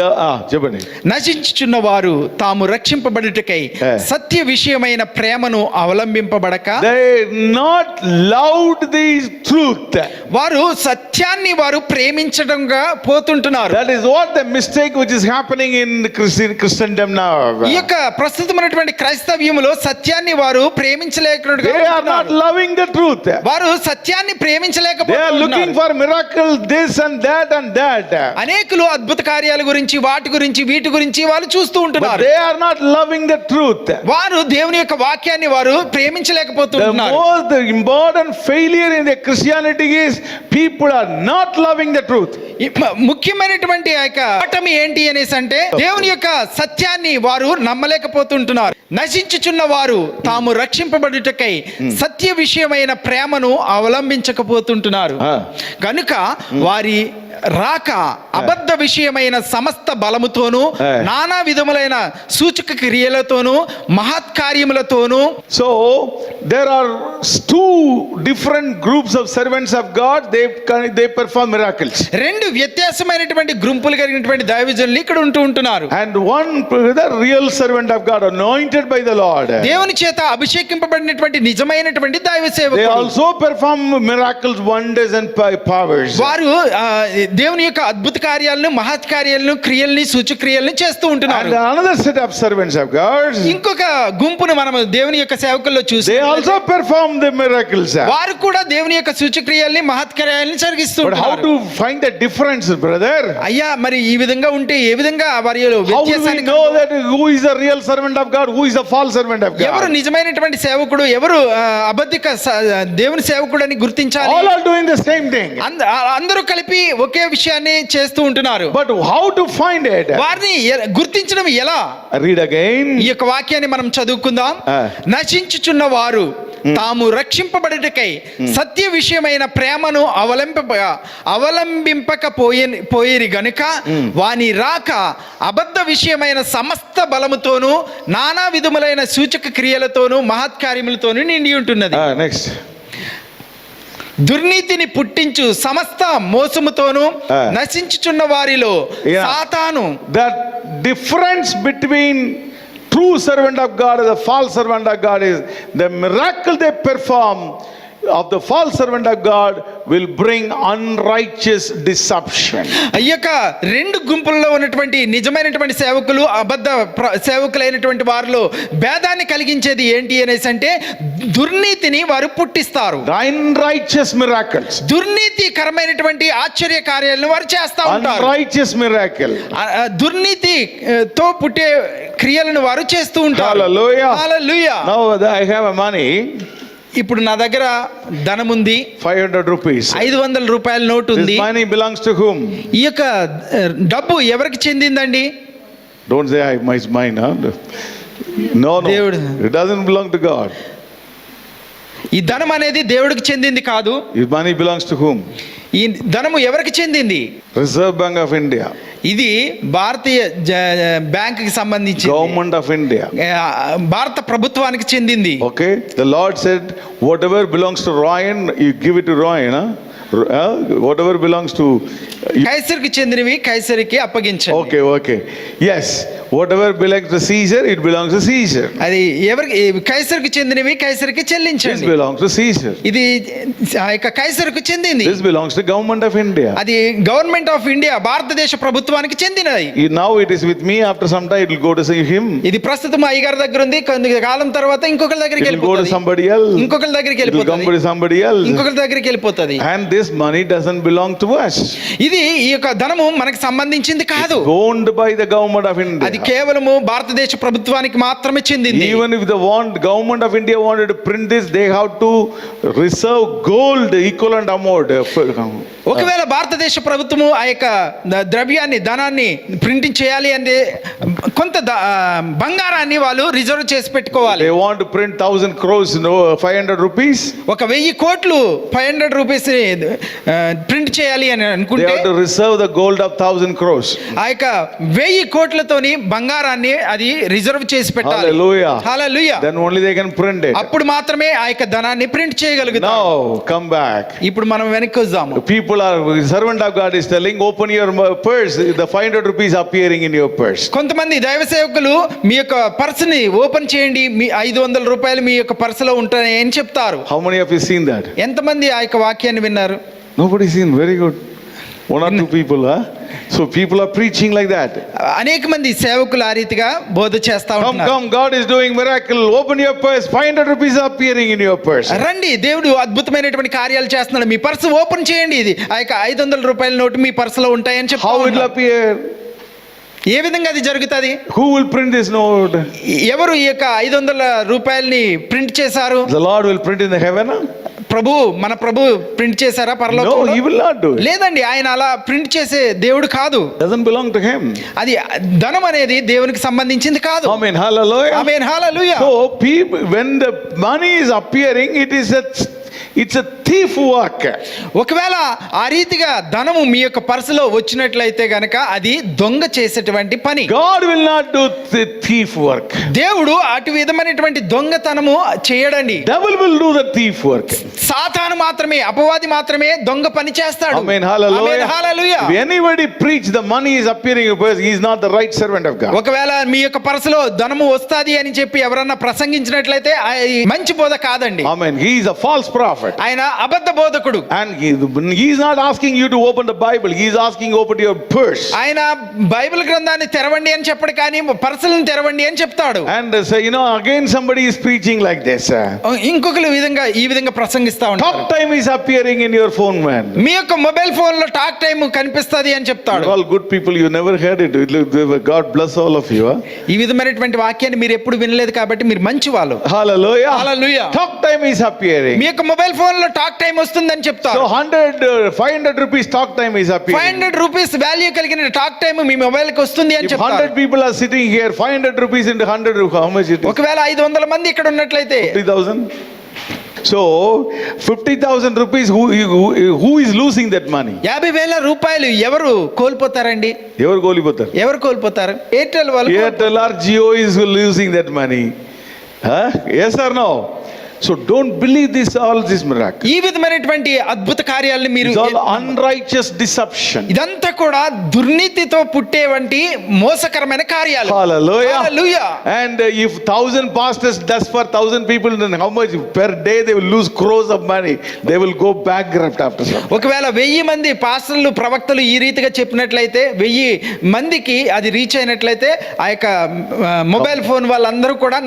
చెప్పండి. నశించుచున్న వారు తాము రక్షింపబడుటకై సత్య విషయమైన ప్రేమను అవలంబింపబడక They not loved the truth. వారు సత్యాన్ని వారు ప్రేమించడంగా పోతుంటున్నారు. That is what the mistake which is happening in Christendom now. ఈ యొక్క ప్రస్తుతమైనటువంటి క్రైస్తవ్యములో సత్యాన్ని వారు ప్రేమించలేకుండా They are not loving the truth. వారు సత్యాన్ని They are looking ప్రేమించలేకపోతున్నారు. for miracles, this and that and that. అనేకులు అద్భుత కార్యాల గురించి వాటి గురించి వీటి గురించి వాళ్ళు చూస్తూ But ఉంటున్నారు. they are not loving the truth. వారు దేవుని యొక్క వాక్యాన్ని వారు The ప్రేమించలేకపోతున్నారు. most important failure in the Christianity is people are not loving the truth. ముఖ్యమైనటువంటి ఆ యొక్క ఓటమి ఏంటి అనేసి అంటే దేవుని యొక్క సత్యాన్ని వారు నమ్మలేకపోతుంటున్నారు. నశించుచున్న వారు తాము రక్షింపబడుటకై సత్య విషయమైన ప్రేమను అవలంబించకపోతుంటున్నారు. కనుక వారి రాక అబద్ధ విషయమైన సమస్త బలముతోనూ నానా విధములైన సూచక క్రియలతోనూ మహత్కార్యములతోనూ. So there are two different groups of servants of God. They perform miracles. రెండు వ్యత్యాసమైనటువంటి గుంపులు కలిగినటువంటి దైవజనులు ఇక్కడ ఉంటున్నారు. And one, the real servant of God, anointed anointed by the Lord. దేవుని చేత అభిషేకింపబడినటువంటి నిజమైనటువంటి దైవ They సేవకులు also perform miracles, wonders and powers. వారు దేవుని యొక్క అద్భుత కార్యాలను, మహత్ కార్యాలను, క్రియల్ని, సూచక్రియల్ని చేస్తూ And ఉంటున్నారు. another set of servants of God, ఇంకొక గుంపును మనం దేవుని యొక్క సేవకుల్లో చూసి they also perform the miracles. వారు కూడా దేవుని యొక్క సూచక్రియల్ని, మహత్ కార్యాలని జరిగిస్తూ But how ఉంటున్నారు. to find the difference, brother? అయ్యా మరి ఈ విధంగా ఉంటే ఏ విధంగా వారి How do we వ్యత్యాసాన్ని know that who is a real servant of God, who is a false servant of ఎవరు God? నిజమైనటువంటి సేవకుడు, ఎవరు అబద్ధిక దేవుని సేవకుడు అని గుర్తించాలి? All are doing the same thing. అందరూ కలిపి ఒకే విషయాన్ని చేస్తూ ఉంటున్నారు. But how to find it? వారిని గుర్తించడం ఎలా? Read again. ఈ యొక్క వాక్యాన్ని మనం చదువుకుందాం. నశించుచున్న వారు తాము రక్షింపబడుటకై సత్య విషయమైన ప్రేమను అవలంబింపకపోయిరి గనుక వాని రాక అబద్ధ విషయమైన సమస్త బలముతోనూ నానా విధములైన సూచక క్రియలతోనూ మహత్కార్యములతోనూ నిండి ఉంటున్నది. Next. దుర్నీతిని పుట్టించు సమస్త మోసముతోనూ నశించుచున్న వారిలో సాతాను. That difference between true servant of God and the false servant of God is the miracle they perform of the false servant of God will bring unrighteous deception. అయ్యక రెండు గుంపుల్లో ఉన్నటువంటి నిజమైనటువంటి సేవకులు, అబద్ధ సేవకులైనటువంటి వారిలో భేదాన్ని కలిగించేది ఏంటి అనేసి అంటే దుర్నీతిని వారు పుట్టిస్తారు. Unrighteous miracles. దుర్నీతికరమైనటువంటి ఆశ్చర్య కార్యాలను వారు చేస్తా ఉంటారు. Unrighteous miracle. దుర్నీతితో పుట్టే క్రియలను వారు చేస్తూ ఉంటారు. Hallelujah. Hallelujah. Now I have a money. ఇప్పుడు నా దగ్గర ధనం ఉంది, 500 rupees. 500 రూపాయల నోటు ఉంది. This money belongs to whom? ఈ యొక్క డబ్బు ఎవరికి చెందిందండి? Don't say it's mine. Huh? No. It doesn't belong to God. ఈ ధనం అనేది దేవుడికి చెందింది కాదు. This money belongs to whom? ఈ ధనము ఎవరికి చెందింది? Reserve Bank of India. ఇది భారతీయ బ్యాంకుకి సంబంధించి, Government of India. భారత ప్రభుత్వానికి చెందింది. Okay. The Lord said, whatever belongs to Ryan, you give it to Ryan. Whatever belongs to కైసర్కి చెందినవి కైసరికి అప్పగించండి. Okay. Yes. Whatever belongs to Caesar, it belongs to Caesar. అది ఎవరికి కైసర్కి చెందినవి కైసరికి This చెల్లించండి. belongs to Caesar. ఇది ఆ యొక్క కైసర్కు చెందింది. This belongs to government of India. అది గవర్నమెంట్ ఆఫ్ ఇండియా, భారతదేశ ప్రభుత్వానికి చెందినది. Now it is with me. After some time, it will go to see him. ఇది ప్రస్తుతం అయ్యగారి దగ్గర ఉంది, కొంత కాలం తర్వాత ఇంకొకరి దగ్గరికి It will go to వెళ్ళిపోతుంది. somebody else. ఇంకొకరి దగ్గరికి It will come వెళ్ళిపోతుంది. to somebody else. ఇంకొకరి దగ్గరికి వెళ్ళిపోతుంది. And this money doesn't belong to us. ఇది ఈ యొక్క ధనము మనకు సంబంధించింది కాదు. Owned by the government of అది India. కేవలము భారతదేశ ప్రభుత్వానికి మాత్రమే చెందింది. Even if the government of India wanted to print this, they have to reserve gold equivalent amount. ఒకవేళ భారతదేశ ప్రభుత్వము ఆ యొక్క ద్రవ్యాన్ని, ధనాన్ని ప్రింటింగ్ చేయాలి అంటే కొంత బంగారాన్ని వాళ్ళు రిజర్వ్ చేసి పెట్టుకోవాలి. They want to print 1,000 crores, 500 rupees. ఒక 1000 కోట్లు 500 రూపీస్ ప్రింట్ చేయాలి అని They అనుకుంటే have to reserve the gold of 1,000 crores. ఆ యొక్క 1000 కోట్లతోని బంగారాన్ని అది రిజర్వ్ చేసి పెట్టాలి. Hallelujah. Hallelujah. Then only they can print it. అప్పుడు మాత్రమే ఆ యొక్క ధనాన్ని ప్రింట్ చేయగలుగుతారు. Now come back. ఇప్పుడు మనం వెనక్కి వద్దాము. People are, servant of God is telling, open your purse. The 500 rupees appearing in your purse. కొంతమంది దైవ సేవకులు మీ యొక్క పర్సుని ఓపెన్ చేయండి, మీ 500 రూపాయలు మీ యొక్క పర్సులో ఉంటాయి అని చెప్తారు. How many of you seen that? ఎంతమంది ఆ యొక్క వాక్యాన్ని విన్నారు? Nobody seen. Very good. One or two people, huh? So people are preaching like that. అనేక మంది సేవకులు ఆ రీతిగా బోధ చేస్తా ఉంటున్నారు. Come, God is doing miracle. Open your purse. 500 rupees appearing in your purse. రండి, దేవుడు అద్భుతమైనటువంటి కార్యాలు చేస్తున్నాడు, మీ పర్సు ఓపెన్ చేయండి, ఇది ఆ యొక్క 500 రూపాయల నోటు మీ పర్సులో ఉంటాయని చెప్తా How it will ఉన్నారు. appear? ఏ విధంగా అది జరుగుతుంది? Who will print this note? ఎవరు ఈ యొక్క 500 రూపాయలని ప్రింట్ చేశారు? The Lord will print in the heaven? ప్రభు, మన ప్రభు ప్రింట్ చేశారా No, పరలోకంలో? he will not do it. లేదండి, ఆయన అలా ప్రింట్ చేసే దేవుడు కాదు. Doesn't belong to him. అది ధనం అనేది దేవునికి సంబంధించింది కాదు. Amen. Hallelujah. Amen. Hallelujah. So people, when the money is appearing, it's a thief work. ఒకవేళ ఆ రీతిగా ధనము మీ యొక్క పర్సులో వచ్చినట్లయితే గనక అది దొంగ చేసేటువంటి పని. God will not do thief work. దేవుడు అటు విధమైనటువంటి దొంగతనము చేయడండి. Devil will do the thief work. సాతాను మాత్రమే, అపవాది మాత్రమే దొంగ పని చేస్తాడు. Amen. Hallelujah. Amen. Hallelujah. If anybody preach the money is appearing, he is not the right servant of God. ఒకవేళ మీ యొక్క పర్సులో ధనము వస్తాది అని చెప్పి ఎవరన్నా ప్రసంగించినట్లయితే అది మంచి బోధ కాదండి. Amen. He is a false prophet. ఆయన అబద్ధ బోధకుడు. And he is not asking you to open the Bible. He is asking open your purse. ఆయన బైబిల్ గ్రంథాన్ని తెరవండి అని చెప్పడు, కానీ పర్సులను తెరవండి అని చెప్తాడు. And so again somebody is preaching like this. ఇంకొకరు ఈ విధంగా ప్రసంగిస్తా ఉంటారు. Talk time is appearing in your phone, man. మీ యొక్క మొబైల్ ఫోన్ లో టాక్ టైం కనిపిస్తది అని చెప్తాడు. All good people, you never heard it. God bless all of you. ఈ విధమైనటువంటి వాక్యాన్ని మీరు ఎప్పుడు వినలేదు కాబట్టి మీరు మంచి వాళ్ళు. Hallelujah. Hallelujah. Talk time is appearing. మీ యొక్క మొబైల్ ఫోన్ లో టాక్ టైం వస్తుందని చెప్తారు. So 500 rupees talk time is appearing. 500 rupees value కలిగిన టాక్ టైం మీ మొబైల్ కి వస్తుంది అని If చెప్తారు. 100 people are sitting here, 500 rupees into 100, how much it is? ఒకవేళ 500 మంది ఇక్కడ ఉన్నట్లయితే 50,000. So 50,000 rupees, who is losing that money? 50,000 రూపాయలు ఎవరు కోల్పోతారండి? ఎవరు కోల్పోతారు? ఎవరు కోల్పోతారు? ఎయిర్టెల్ వాళ్ళు. Airtel or Jio is losing that money. Yes or no? So don't believe all this miracle. ఈ విధమైనటువంటి అద్భుత కార్యాలను మీరు It's all unrighteous deception. ఇదంతా కూడా దుర్నీతితో పుట్టేవంటి మోసకరమైన కార్యాలు. Hallelujah. Hallelujah. And if 1,000 pastors does for 1,000 people, then how much per day they will lose crores of money. They will go bankrupt after some. ఒకవేళ 1000 మంది పాస్టర్లు ప్రవక్తలు ఈ రీతిగా చెప్పినట్లయితే 1000 మందికి అది రీచ్ అయినట్లయితే ఆ యొక్క మొబైల్ ఫోన్ వాళ్ళందరూ కూడా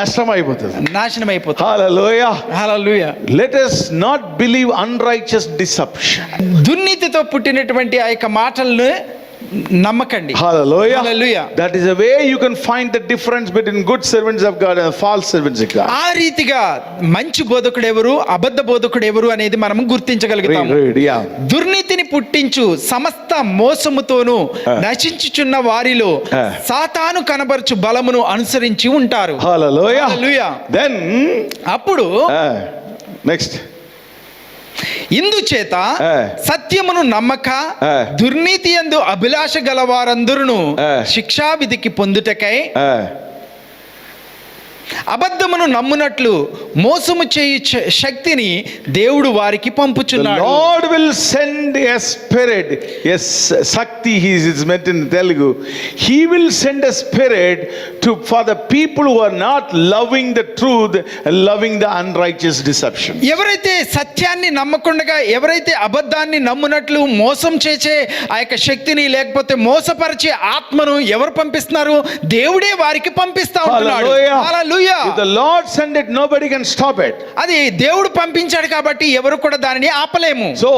నష్టం అయిపోతుంది. నాశనం అయిపోతారు. Hallelujah. Hallelujah. Let us not believe unrighteous deception. దుర్నీతితో పుట్టినటువంటి ఆ యొక్క మాటలను నమ్మకండి. Hallelujah. Hallelujah. That is a way you can find the difference between good servants of God and false servants of God. ఆ రీతిగా మంచి బోధకుడు ఎవరు, అబద్ధ బోధకుడు ఎవరు అనేది మనం గుర్తించగలుగుతాం. Yeah. దుర్నీతిని పుట్టించు సమస్త మోసముతోను నశించుచున్న వారిలో సాతాను కనబరచు బలమును అనుసరించి ఉంటారు. Hallelujah. Hallelujah. Then అప్పుడు next. ఇందుచేత సత్యమును నమ్మక దుర్నీతి యందు అభిలాష గలవారందరూ శిక్షావిధికి పొందుటకై అబద్ధమును నమ్మునట్లు మోసము చేయు శక్తిని దేవుడు వారికి పంపుచున్నాడు. The Lord will send a spirit. Yes, Sakti is meant in Telugu. He will send a spirit for the people who are not loving the truth and loving the unrighteous deception. ఎవరైతే సత్యాన్ని నమ్మకుండా ఎవరైతే అబద్ధాన్ని నమ్మునట్లు మోసం చేసే ఆ యొక్క శక్తిని లేకపోతే మోసపరిచే ఆత్మను ఎవరు పంపిస్తున్నారు? దేవుడే వారికి పంపిస్తా ఉంటున్నాడు. హల్లెలూయా. If the Lord send it, nobody can stop it. అది దేవుడు పంపించాడు కాబట్టి ఎవరు కూడా దానిని ఆపలేము. So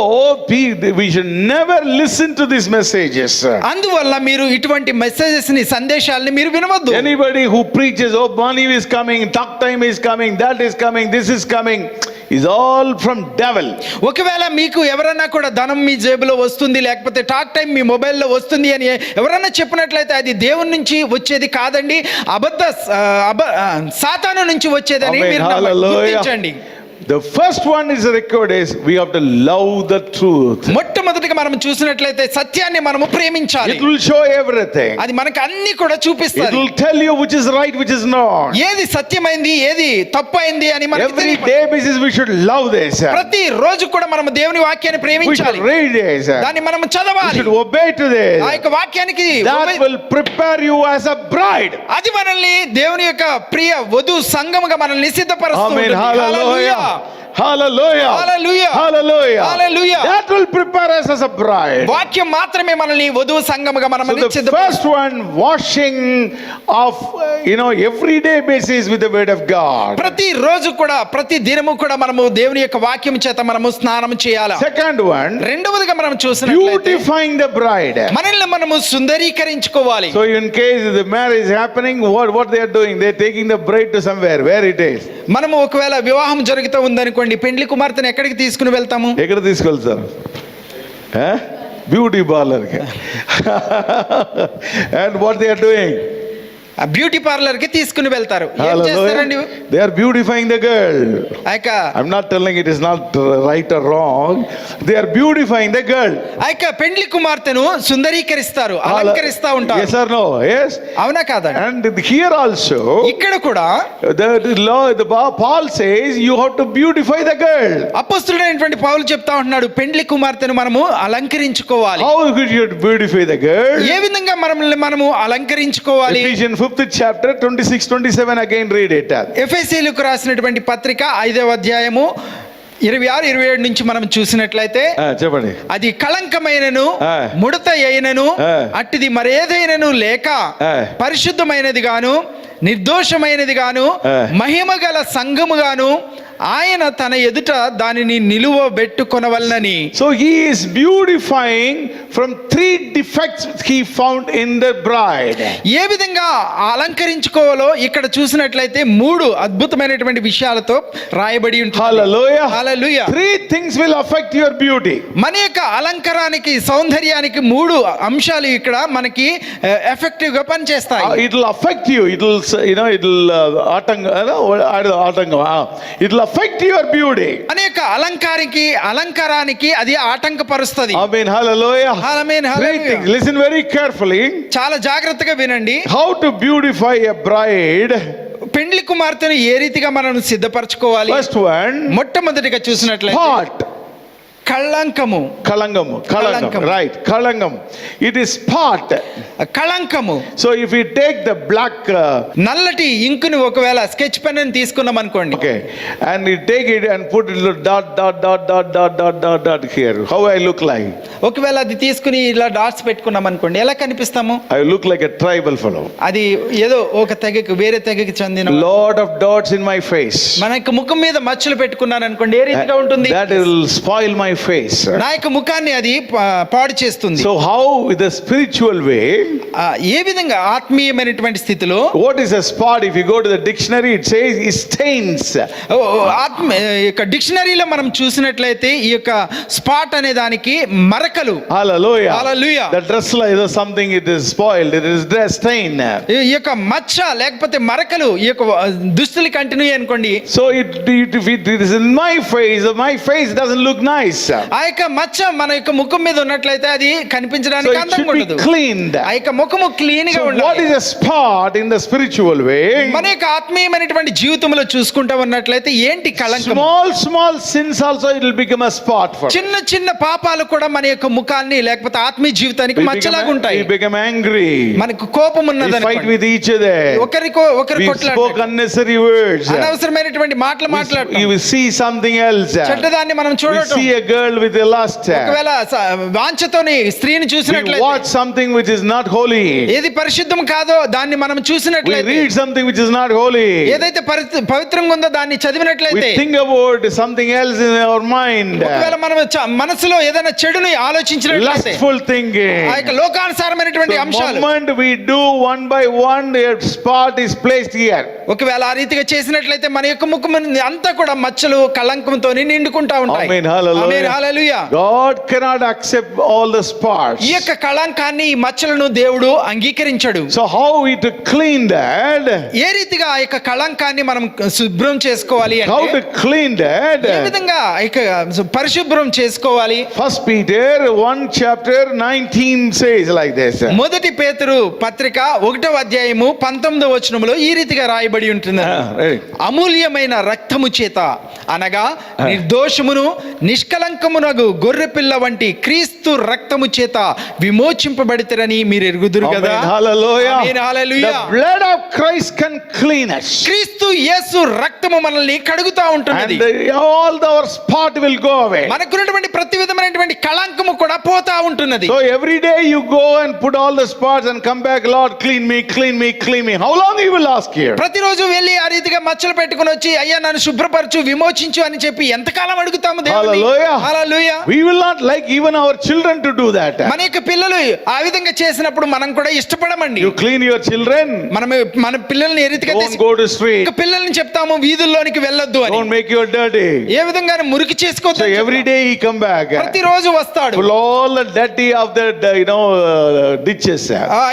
we should never listen to these messages. అందువల్ల మీరు ఇటువంటి మెసేజెస్ ని సందేశాలని మీరు వినవద్దు. Anybody who preaches, oh, money is coming, talk time is coming, that is coming, this is coming, is all from devil. ఒకవేళ మీకు ఎవరన్నా కూడా ధనం మీ జేబులో వస్తుంది లేకపోతే టాక్ టైం మీ మొబైల్లో వస్తుంది అని ఎవరన్నా చెప్పినట్లయితే అది దేవుని నుంచి వచ్చేది కాదండి, సాతాను నుంచి వచ్చేదని మీరు గుర్తించండి. The first one is record is we have to love the truth. మొట్టమొదటిగా మనం చూసినట్లయితే సత్యాన్ని మనము ప్రేమించాలి. It will show everything. అది మనకు అన్ని కూడా చూపిస్తుంది. It will tell you which is right, which is not. ఏది సత్యమైంది ఏది తప్పైంది అని మనకు every day basis we should love this. ప్రతి రోజు కూడా మనం దేవుని వాక్యాన్ని ప్రేమించాలి. We should read this. దాన్ని మనం చదవాలి. We should obey to this. ఆ యొక్క వాక్యానికి that will prepare you as a bride. అది మనల్ని దేవుని యొక్క ప్రియ వధు సంఘముగా మనల్ని సిద్ధపరుస్తుంది. Hallelujah. Hallelujah. Hallelujah. Hallelujah. Hallelujah. That will prepare us as a bride. వాక్యం మాత్రమే మనల్ని వధువు సంఘముగా మనల్ని So the first one, washing of everyday basis with the word of God. ప్రతి రోజు కూడా ప్రతి దినము కూడా మనము దేవుని యొక్క వాక్యం చేత మనము స్నానం చేయాలి. Second one, రెండవదిగా మనం చూసినట్లయితే beautifying the bride. మనల్ని మనము సుందరీకరించుకోవాలి. So in case the marriage is happening, what they are doing, they are taking the bride to somewhere, where it is. మనము ఒకవేళ వివాహం జరుగుతూ ఉందనుకోండి, పెండ్లి కుమార్తెను ఎక్కడికి తీసుకుని వెళ్తాము? ఎక్కడ తీసుకెళ్తారు? బ్యూటీ పార్లర్ కి. And what they are doing? Beauty parlour కి తీసుకుని వెళ్తారు. ఏం చేస్తారండి? Hallelujah. They are beautifying the girl. ఆ యొక్క I'm not telling it is not right or wrong. They are beautifying the girl. ఆ యొక్క పెండ్లి కుమార్తెను సుందరీకరిస్తారు, అలంకరిస్తా ఉంటారు. Yes or no? Yes. అవునా కాదా? And here also, ఇక్కడ కూడా Paul says you have to beautify the girl. అపొస్తలుడైనటువంటి పౌలు చెప్తా ఉంటున్నాడు, పెండ్లి కుమార్తెను మనము అలంకరించుకోవాలి. How could you beautify the girl? ఏ విధంగా మనము అలంకరించుకోవాలి? Ephesians 5th chapter 26-27 again read it. ఎఫెసీయులకు రాసినటువంటి పత్రిక 5వ అధ్యాయము 26-27 నుంచి మనం చూసినట్లయితే చెప్పండి. అది కళంకమైనను ముడత అయినను అట్టిది మరేదైనను లేక పరిశుద్ధమైనది గాను నిర్దోషమైనది గాను మహిమ గల సంఘము గాను ఆయన తన ఎదుట దానిని నిలువబెట్టుకొనవలెనని. So he is beautifying from 3 defects he found in the bride. ఏ విధంగా అలంకరించుకోవాలో ఇక్కడ చూసినట్లయితే 3 అద్భుతమైనటువంటి విషయాలతో రాయబడి ఉంటుంది. Hallelujah. Hallelujah. 3 things will affect your beauty. మన యొక్క అలంకరానికి సౌందర్యానికి 3 అంశాలు ఇక్కడ మనకి ఎఫెక్టివ్ గా పనిచేస్తాయి. It will affect you. It will it will affect your beauty. అనేక అలంకారానికి అది ఆటంకపరుస్తుంది. Amen. Hallelujah. Amen. Hallelujah. Listen very carefully. చాలా జాగ్రత్తగా వినండి. How to beautify a bride. పెండ్లి కుమార్తెను ఏ రీతిగా మనం సిద్ధపరచుకోవాలి? First one, మొట్టమొదటిగా చూసినట్లయితే spot. కళంకము. Right. Kalangam. It is spot. కళంకము. So if you take the black నల్లటి ఇంకుని ఒకవేళ స్కెచ్ పెన్ ని తీసుకున్నాం అనుకోండి. Okay. And you take it and put it dot here. How I look like? ఒకవేళ అది తీసుకుని ఇలా డాట్స్ పెట్టుకున్నాం అనుకోండి, ఎలా కనిపిస్తాము? I look like a tribal fellow. అది ఏదో ఒక తెగకి వేరే తెగకి చెందిన Lot of dots in my face. మన యొక్క ముఖం మీద మచ్చలు పెట్టుకున్నాను అనుకోండి, ఏ రీతిగా ఉంటుంది? That will spoil my face. నా యొక్క ముఖాన్ని అది పాడు చేస్తుంది. So how with the spiritual way? ఏ విధంగా ఆత్మీయమైనటువంటి స్థితిలో What is a spot? If you go to the dictionary, it says it stains. డిక్షనరీలో మనం చూసినట్లయితే ఈ యొక్క స్పాట్ అనే దానికి మరకలు. Hallelujah. Hallelujah. The dress is something, it is spoiled. It is dress stain. ఈ యొక్క మచ్చ లేకపోతే మరకలు ఈ యొక్క దుస్తులు కంటిన్యూ అనుకోండి. So if it is in my face doesn't look nice. ఆ యొక్క మచ్చ మన యొక్క ముఖం మీద ఉన్నట్లయితే అది కనిపించడానికి అందంగా ఉండదు. Cleaned. ఆ యొక్క ముఖము క్లీన్ గా ఉండాలి. What is a spot in the spiritual way? మన యొక్క ఆత్మీయమైనటువంటి జీవితంలో చూసుకుంటా ఉన్నట్లయితే ఏంటి కళంకం? Small sins also it will become a spot for. చిన్న పాపాలు కూడా మన యొక్క ముఖాన్ని లేకపోతే ఆత్మీయ జీవితానికి మచ్చలాగా ఉంటాయి. We become angry. మనకు కోపం ఉన్నది అనుకోండి. Fight with each other. ఒకరు కొట్లాడతారు. Spoke unnecessary words. అనవసరమైనటువంటి మాటలు మాట్లాడటం. You will see something else. చెడ్డదాన్ని మనం చూడటం. See a girl with a lust. ఒకవేళ వాంఛతోని స్త్రీని చూసినట్లయితే watch something which is not holy. ఏది పరిశుద్ధం కాదో దాన్ని మనం చూసినట్లయితే, we read something which is not holy. ఏదైతే పవిత్రంగా ఉందో దాన్ని చదివినట్లయితే, we think about something else in our mind. ఒకవేళ మనం మనసులో ఏదైనా చెడుని ఆలోచించినట్లయితే, lustful thinking, ఆ యొక్క లోకానుసారమైనటువంటి అంశాలు, moment we do one by one a spot is placed here. ఒకవేళ ఆ రీతిగా చేసినట్లయితే మన యొక్క ముఖం అంతా కూడా మచ్చలు కళంకంతో నిండుకుంటా ఉంటాయి. Amen. Hallelujah. Amen. Hallelujah. God cannot accept all the spots. ఈ యొక్క కళంకాన్ని ఈ మచ్చలను దేవుడు అంగీకరించడు. So how we to clean that? ఏ రీతిగా ఆ యొక్క కళంకాన్ని మనం శుభ్రం చేసుకోవాలి అంటే, how to clean that? ఏ విధంగా ఇక పరిశుభ్రం చేసుకోవాలి? First Peter 1:19 says like this. మొదటి పేతురు పత్రిక 1వ అధ్యాయము 19వ వచనములో ఈ రీతిగా రాయబడి ఉంటుంది. అమూల్యమైన రక్తము చేత అనగా నిర్దోషమును నిష్కలంకమునగు గొర్రె పిల్ల వంటి క్రీస్తు రక్తము చేత విమోచింపబడితేరని మీరు ఎరుగుదురు కదా. Hallelujah. Amen. Hallelujah. The blood of Christ can clean us. క్రీస్తు యేసు రక్తము మనల్ని కడుగుతా ఉంటున్నది. And all our spot will go away. మనకున్నటువంటి ప్రతి విధమైనటువంటి కళంకము కూడా పోతా ఉంటున్నది. So every day you go and put all the spots and come back, Lord, clean me, clean me, clean me. How long you will ask here? ప్రతిరోజు వెళ్ళి ఆ రీతిగా మచ్చలు పెట్టుకొని వచ్చి అయ్యా నన్ను శుభ్రపరచు విమోచించు అని చెప్పి ఎంతకాలం అడుగుతాము దేవుని? Hallelujah. Hallelujah. We will not like even our children to do that. మన యొక్క పిల్లలు ఆ విధంగా చేసినప్పుడు మనం కూడా ఇష్టపడమండి. You clean your children, మనం మన పిల్లల్ని ఏ రీతిగా don't go to street, పిల్లల్ని చెప్తాము వీధుల్లోనికి వెళ్ళొద్దు అని. don't make you dirty. ఏ విధంగా మురికి So చేసుకోవద్దు. every day he come back, ప్రతిరోజు వస్తాడు. full all the dirty of the ditches.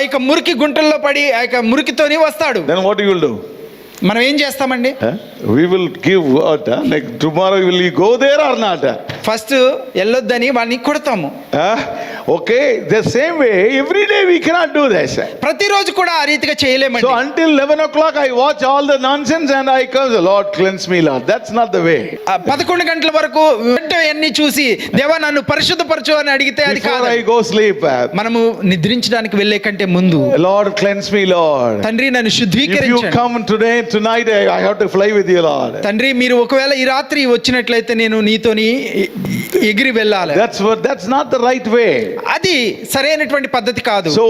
ఇక మురికి గుంటల్లో పడి ఇక మురికితోని వస్తాడు. Then what you will do? మనం ఏం చేస్తామండి? We will give what? Like tomorrow will you go there or not? First వెళ్ళొద్దని వాడిని కొడతాము. Okay, the same way every day we cannot do this. ప్రతిరోజు కూడా ఆ రీతిగా So చేయలేమండి. until 11 o'clock I watch all the nonsense and I come, Lord cleanse me, Lord. That's not the way. 11 గంటల వరకు అన్ని చూసి దేవా నన్ను పరిశుద్ధపరచు అని అడిగితే అది Before కాదు. I go sleep, మనము నిద్రించడానికి వెళ్ళే కంటే ముందు Lord cleanse me, Lord. తండ్రి నన్ను If you శుద్ధీకరించండి. come tonight I have to fly with you, Lord. తండ్రి మీరు ఒకవేళ ఈ రాత్రి వచ్చినట్లయితే నేను నీతోని ఎగిరి వెళ్ళాలి. That's not the right way. అది సరైనటువంటి పద్ధతి కాదు. So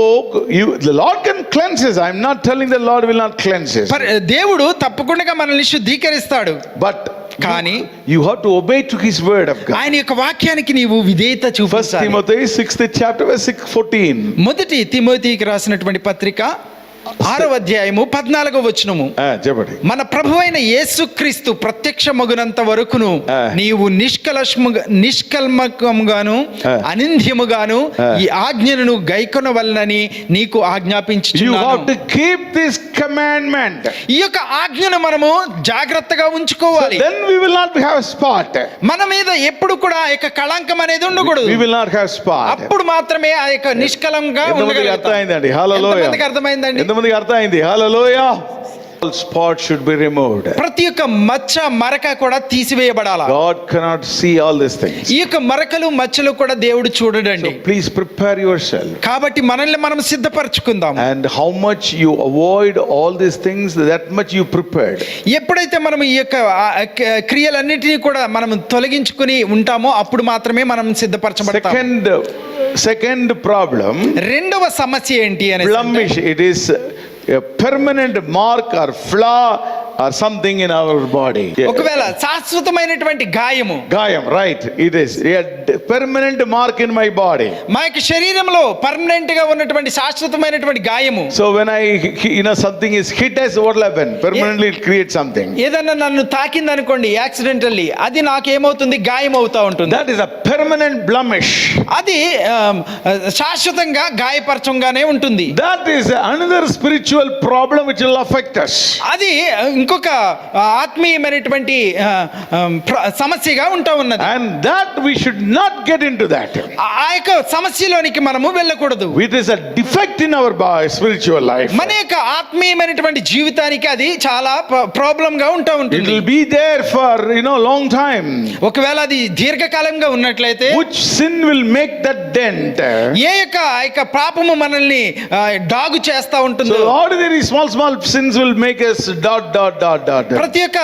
the Lord can cleanse us. I'm not telling the Lord will not cleanse us. దేవుడు తప్పకుండా మనల్ని శుద్ధీకరిస్తాడు. But కానీ you have to obey to his word of God. ఆయన యొక్క వాక్యానికి నీవు విధేయత 1 చూపించాలి. Timothy 6th chapter verse 14. మొదటి తిమోతికి రాసినటువంటి పత్రిక 6వ అధ్యాయము 14వ వచనము. చెప్పండి. మన ప్రభువైన యేసుక్రీస్తు ప్రత్యక్షమగునంత వరకును నీవు నిష్కల్మకముగాను అనింద్యముగాను ఈ ఆజ్ఞను గైకొనవలనని నీకు You ఆజ్ఞాపించుచున్నాను. have to keep this commandment. ఈ యొక్క ఆజ్ఞను మనము జాగ్రత్తగా ఉంచుకోవాలి. Then we will not have spot. మన మీద ఎప్పుడు కూడా ఆ యొక్క కళంకం అనేది ఉండకూడదు. We will not have spot. అప్పుడు మాత్రమే ఆ యొక్క నిష్కలంగా ఉండగలుగుతాం. అర్థమైందండి? హల్లెలూయా. ఎంతమందికి అర్థమైందండి? ఎంతమందికి అర్థమైంది? హల్లెలూయా. All spot should be removed. ప్రతి ఒక్క మచ్చ మరక కూడా తీసివేయబడాలి. God cannot see all these things. ఈ యొక్క మరకలు మచ్చలు కూడా దేవుడు చూడడండి. So please prepare yourself. కాబట్టి మనల్ని మనం సిద్ధపరచుకుందాం. And how much you avoid all these things, that much you prepared. ఎప్పుడైతే మనం ఈ యొక్క క్రియలన్నిటినీ కూడా మనం తొలగించుకుని ఉంటామో అప్పుడు మాత్రమే మనం సిద్ధపరచబడతాం. Second problem, రెండవ సమస్య ఏంటి అనేది blemish. It is a permanent mark or flaw or something in our body. ఒకవేళ శాశ్వతమైనటువంటి గాయము. Gayam, right? It is a permanent mark in my body. మా యొక్క శరీరంలో పర్మనెంట్ గా ఉన్నటువంటి శాశ్వతమైనటువంటి గాయము. So when something is hit as what will happen? Permanently it creates something. ఏదన్నా నన్ను తాకింది అనుకోండి యాక్సిడెంటల్లీ, అది నాకేమవుతుంది? గాయం అవుతా ఉంటుంది. That is a permanent blemish. అది శాశ్వతంగా గాయపరచంగానే ఉంటుంది. That is another spiritual problem which will affect us. అది ఇంకొక ఆత్మీయమైనటువంటి సమస్యగా ఉంటా ఉన్నది. And that we should not get into that. ఆ యొక్క సమస్యలోనికి మనము వెళ్ళకూడదు. It is a defect in our spiritual life. మన యొక్క ఆత్మీయమైనటువంటి జీవితానికి అది చాలా ప్రాబ్లం గా ఉంటా It ఉంటుంది. will be there for long time. ఒకవేళ అది దీర్ఘకాలంగా ఉన్నట్లయితే Which sin will make that dent? ఏ యొక్క పాపము మనల్ని డాగు చేస్తా ఉంటుంది. So ordinary small sins will make us ... ప్రతి ఒక్క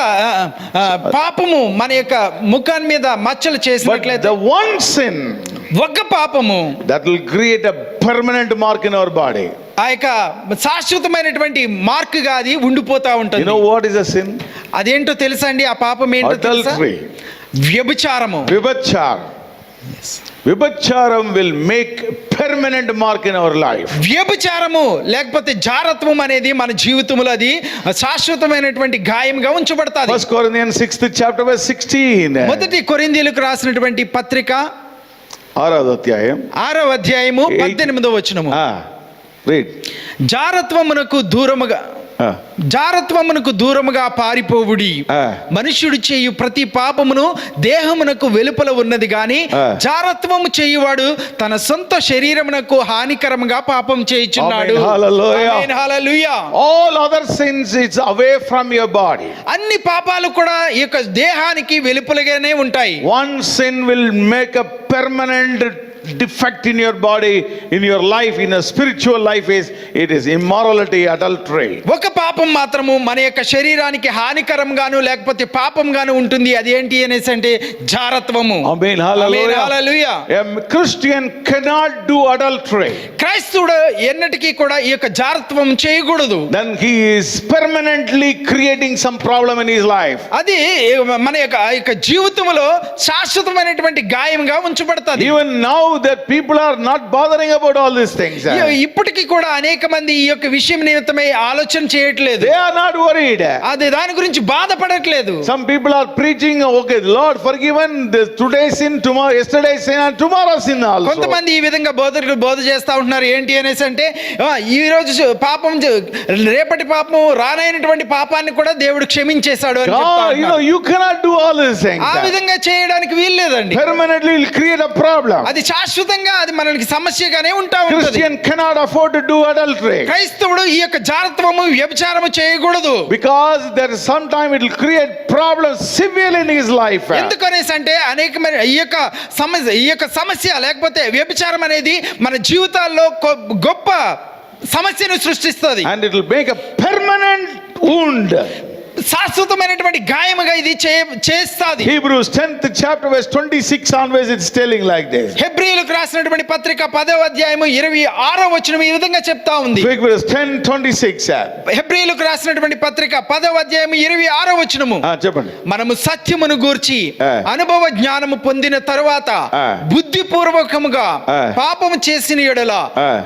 పాపము మన యొక్క ముఖాన్ని మీద మచ్చలు But చేసినట్లయితే the one sin ఒక్క పాపము that will create a permanent mark in our body. ఆ యొక్క శాశ్వతమైనటువంటి మార్క్ గా అది ఉండిపోతా You ఉంటుంది. know what is a sin? అదేంటో తెలుసా అండి? ఆ పాపం ఏంటో తెలుసా? Adultery. వ్యభిచారము. Vibhacharam will make permanent mark in our life. వ్యభిచారము లేకపోతే జారత్వం అనేది మన జీవితంలో అది శాశ్వతమైనటువంటి గాయంగా ఉంచబడతాది. 1 Corinthians 6th chapter verse 16. మొదటి కొరింథీయులకు రాసినటువంటి పత్రిక 6వ అధ్యాయం 6వ అధ్యాయము 18వ వచనము. Read. జారత్వమునకు దూరముగా పారిపోవుడి. మనుష్యుడు చేయు ప్రతి పాపమును దేహమునకు వెలుపల ఉన్నది గాని జారత్వము చేయువాడు తన సొంత శరీరమునకు హానికరముగా పాపం చేయుచున్నాడు. Amen. Hallelujah. All other sins is away from your body. అన్ని పాపాలు కూడా ఈ యొక్క దేహానికి వెలుపలగానే ఉంటాయి. One sin will make a permanent defect in your body, in your life, in a spiritual life, it is immorality, adultery. ఒక పాపం పాపం మాత్రము మన యొక్క శరీరానికి హానికరంగాను లేకపోతే పాపంగాను ఉంటుంది. అది ఏంటి అనేసి అంటే జారత్వము. Amen. Hallelujah. Hallelujah. A Christian cannot do adultery. క్రైస్తవుడు ఎన్నటికీ కూడా ఈ యొక్క జారత్వం చేయకూడదు. Then he is permanently creating some problem in his life. అది మన యొక్క జీవితంలో శాశ్వతమైనటువంటి గాయంగా ఉంచబడుతుంది. Even now that people are not bothering about all these things. ఇప్పటికీ కూడా అనేక మంది ఈ యొక్క విషయం నిమిత్తమై ఆలోచన చేయట్లేదు. They are not worried. అది దాని గురించి బాధపడట్లేదు. Some people are preaching, okay, Lord forgiven today's sin, tomorrow, yesterday's sin and tomorrow's sin also. కొంతమంది ఈ విధంగా బోధ చేస్తా ఉంటున్నారు. ఏంటి అనేసి అంటే ఈ రోజు పాపం, రేపటి పాపం, రానైనటువంటి పాపాన్ని కూడా దేవుడు క్షమించేశాడు అని చెప్తా God, ఉన్నారు. you cannot do all these things. ఆ విధంగా చేయడానికి వీల్లేదండి. Permanently will create a problem. అది శాశ్వతంగా అది మనకి సమస్యగానే ఉంటా ఉంటుంది. Christian cannot afford to do adultery. క్రైస్తవుడు ఈ యొక్క జారత్వము, వ్యభిచారము చేయకూడదు. Because there is sometime it will create problems severely in his life. ఎందుకనేసి అంటే అనేక ఈ యొక్క సమస్య లేకపోతే వ్యభిచారం అనేది మన జీవితాల్లో గొప్ప సమస్యను సృష్టిస్తుంది. And it will make a permanent wound. శాశ్వతమైనటువంటి గాయముగా ఇది చేస్తాది. Hebrews 10th chapter verse 26 onwards it's telling like this. హెబ్రీయులకు రాసినటువంటి పత్రిక 10వ అధ్యాయము 26వ వచనం ఈ విధంగా చెప్తా ఉంది. Hebrews 10:26. హెబ్రీయులకు రాసినటువంటి పత్రిక 10వ అధ్యాయము 26వ వచనము. చెప్పండి. మనము సత్యమును గూర్చి అనుభవ జ్ఞానము పొందిన తరువాత బుద్ధిపూర్వకముగా పాపము చేసిన యెడల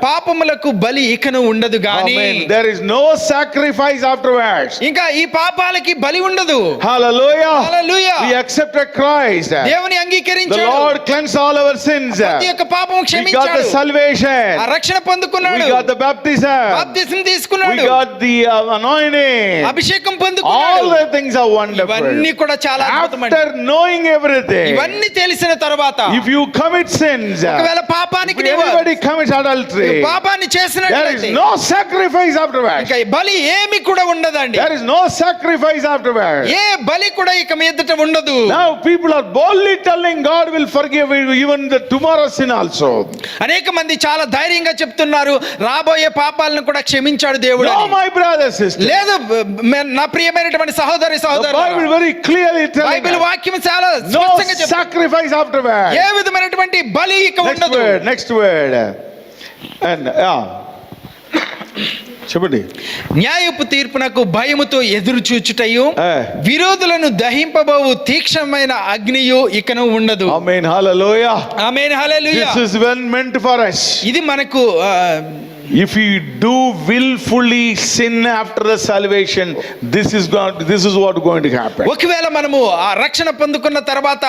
పాపములకు బలి ఇకను ఉండదు గాని. There is no sacrifice afterwards. ఇంకా ఈ పాపాలకి బలి ఉండదు. Hallelujah. Hallelujah. We accepted Christ. దేవుని అంగీకరించాడు. The Lord cleansed all our sins. ప్రతి ఒక్క పాపము క్షమించాడు. We got the salvation. ఆ రక్షణ పొందుకున్నాడు. We got the baptism. బాప్తిసం తీసుకున్నాడు. We got the anointing. అభిషేకం పొందుకున్నాడు. All the things are wonderful. ఇవన్నీ కూడా చాలా అద్భుతమైనవి. After knowing everything, ఇవన్నీ తెలిసిన తరువాత if you commit sins, ఒకవేళ పాపానికి if anybody commits adultery, పాపాన్ని there చేసినట్లయితే is no sacrifice afterwards. ఇంకా బలి ఏమి కూడా ఉండదండి. There is no sacrifice afterwards. ఏ బలి కూడా ఇక మీదట ఉండదు. Now people are boldly telling God will forgive even the tomorrow's sin also. అనేక మంది చాలా ధైర్యంగా చెప్తున్నారు రాబోయే పాపాలను కూడా క్షమించాడు దేవుడు. No, my brother, sister. లేదు నా ప్రియమైనటువంటి సహోదరి The Bible సహోదరులు, very clearly telling Bible us, వాక్యం చాలా no స్పష్టంగా చెప్తుంది. sacrifice afterwards. ఏ విధమైనటువంటి బలి ఇక ఉండదు. Next word. And చెప్పండి. న్యాయపు తీర్పునకు భయముతో ఎదురు చూచుటయు Eh. విరోధులను దహింపబోవు తీక్షణమైన అగ్నియు ఇకను ఉండదు. Amen. Hallelujah. Amen hallelujah. This is well meant for us. ఇది మనకు If you do willfully sin after the salvation, this is what going to happen. ఒకవేళ మనము ఆ రక్షణ పొందుకున్న తర్వాత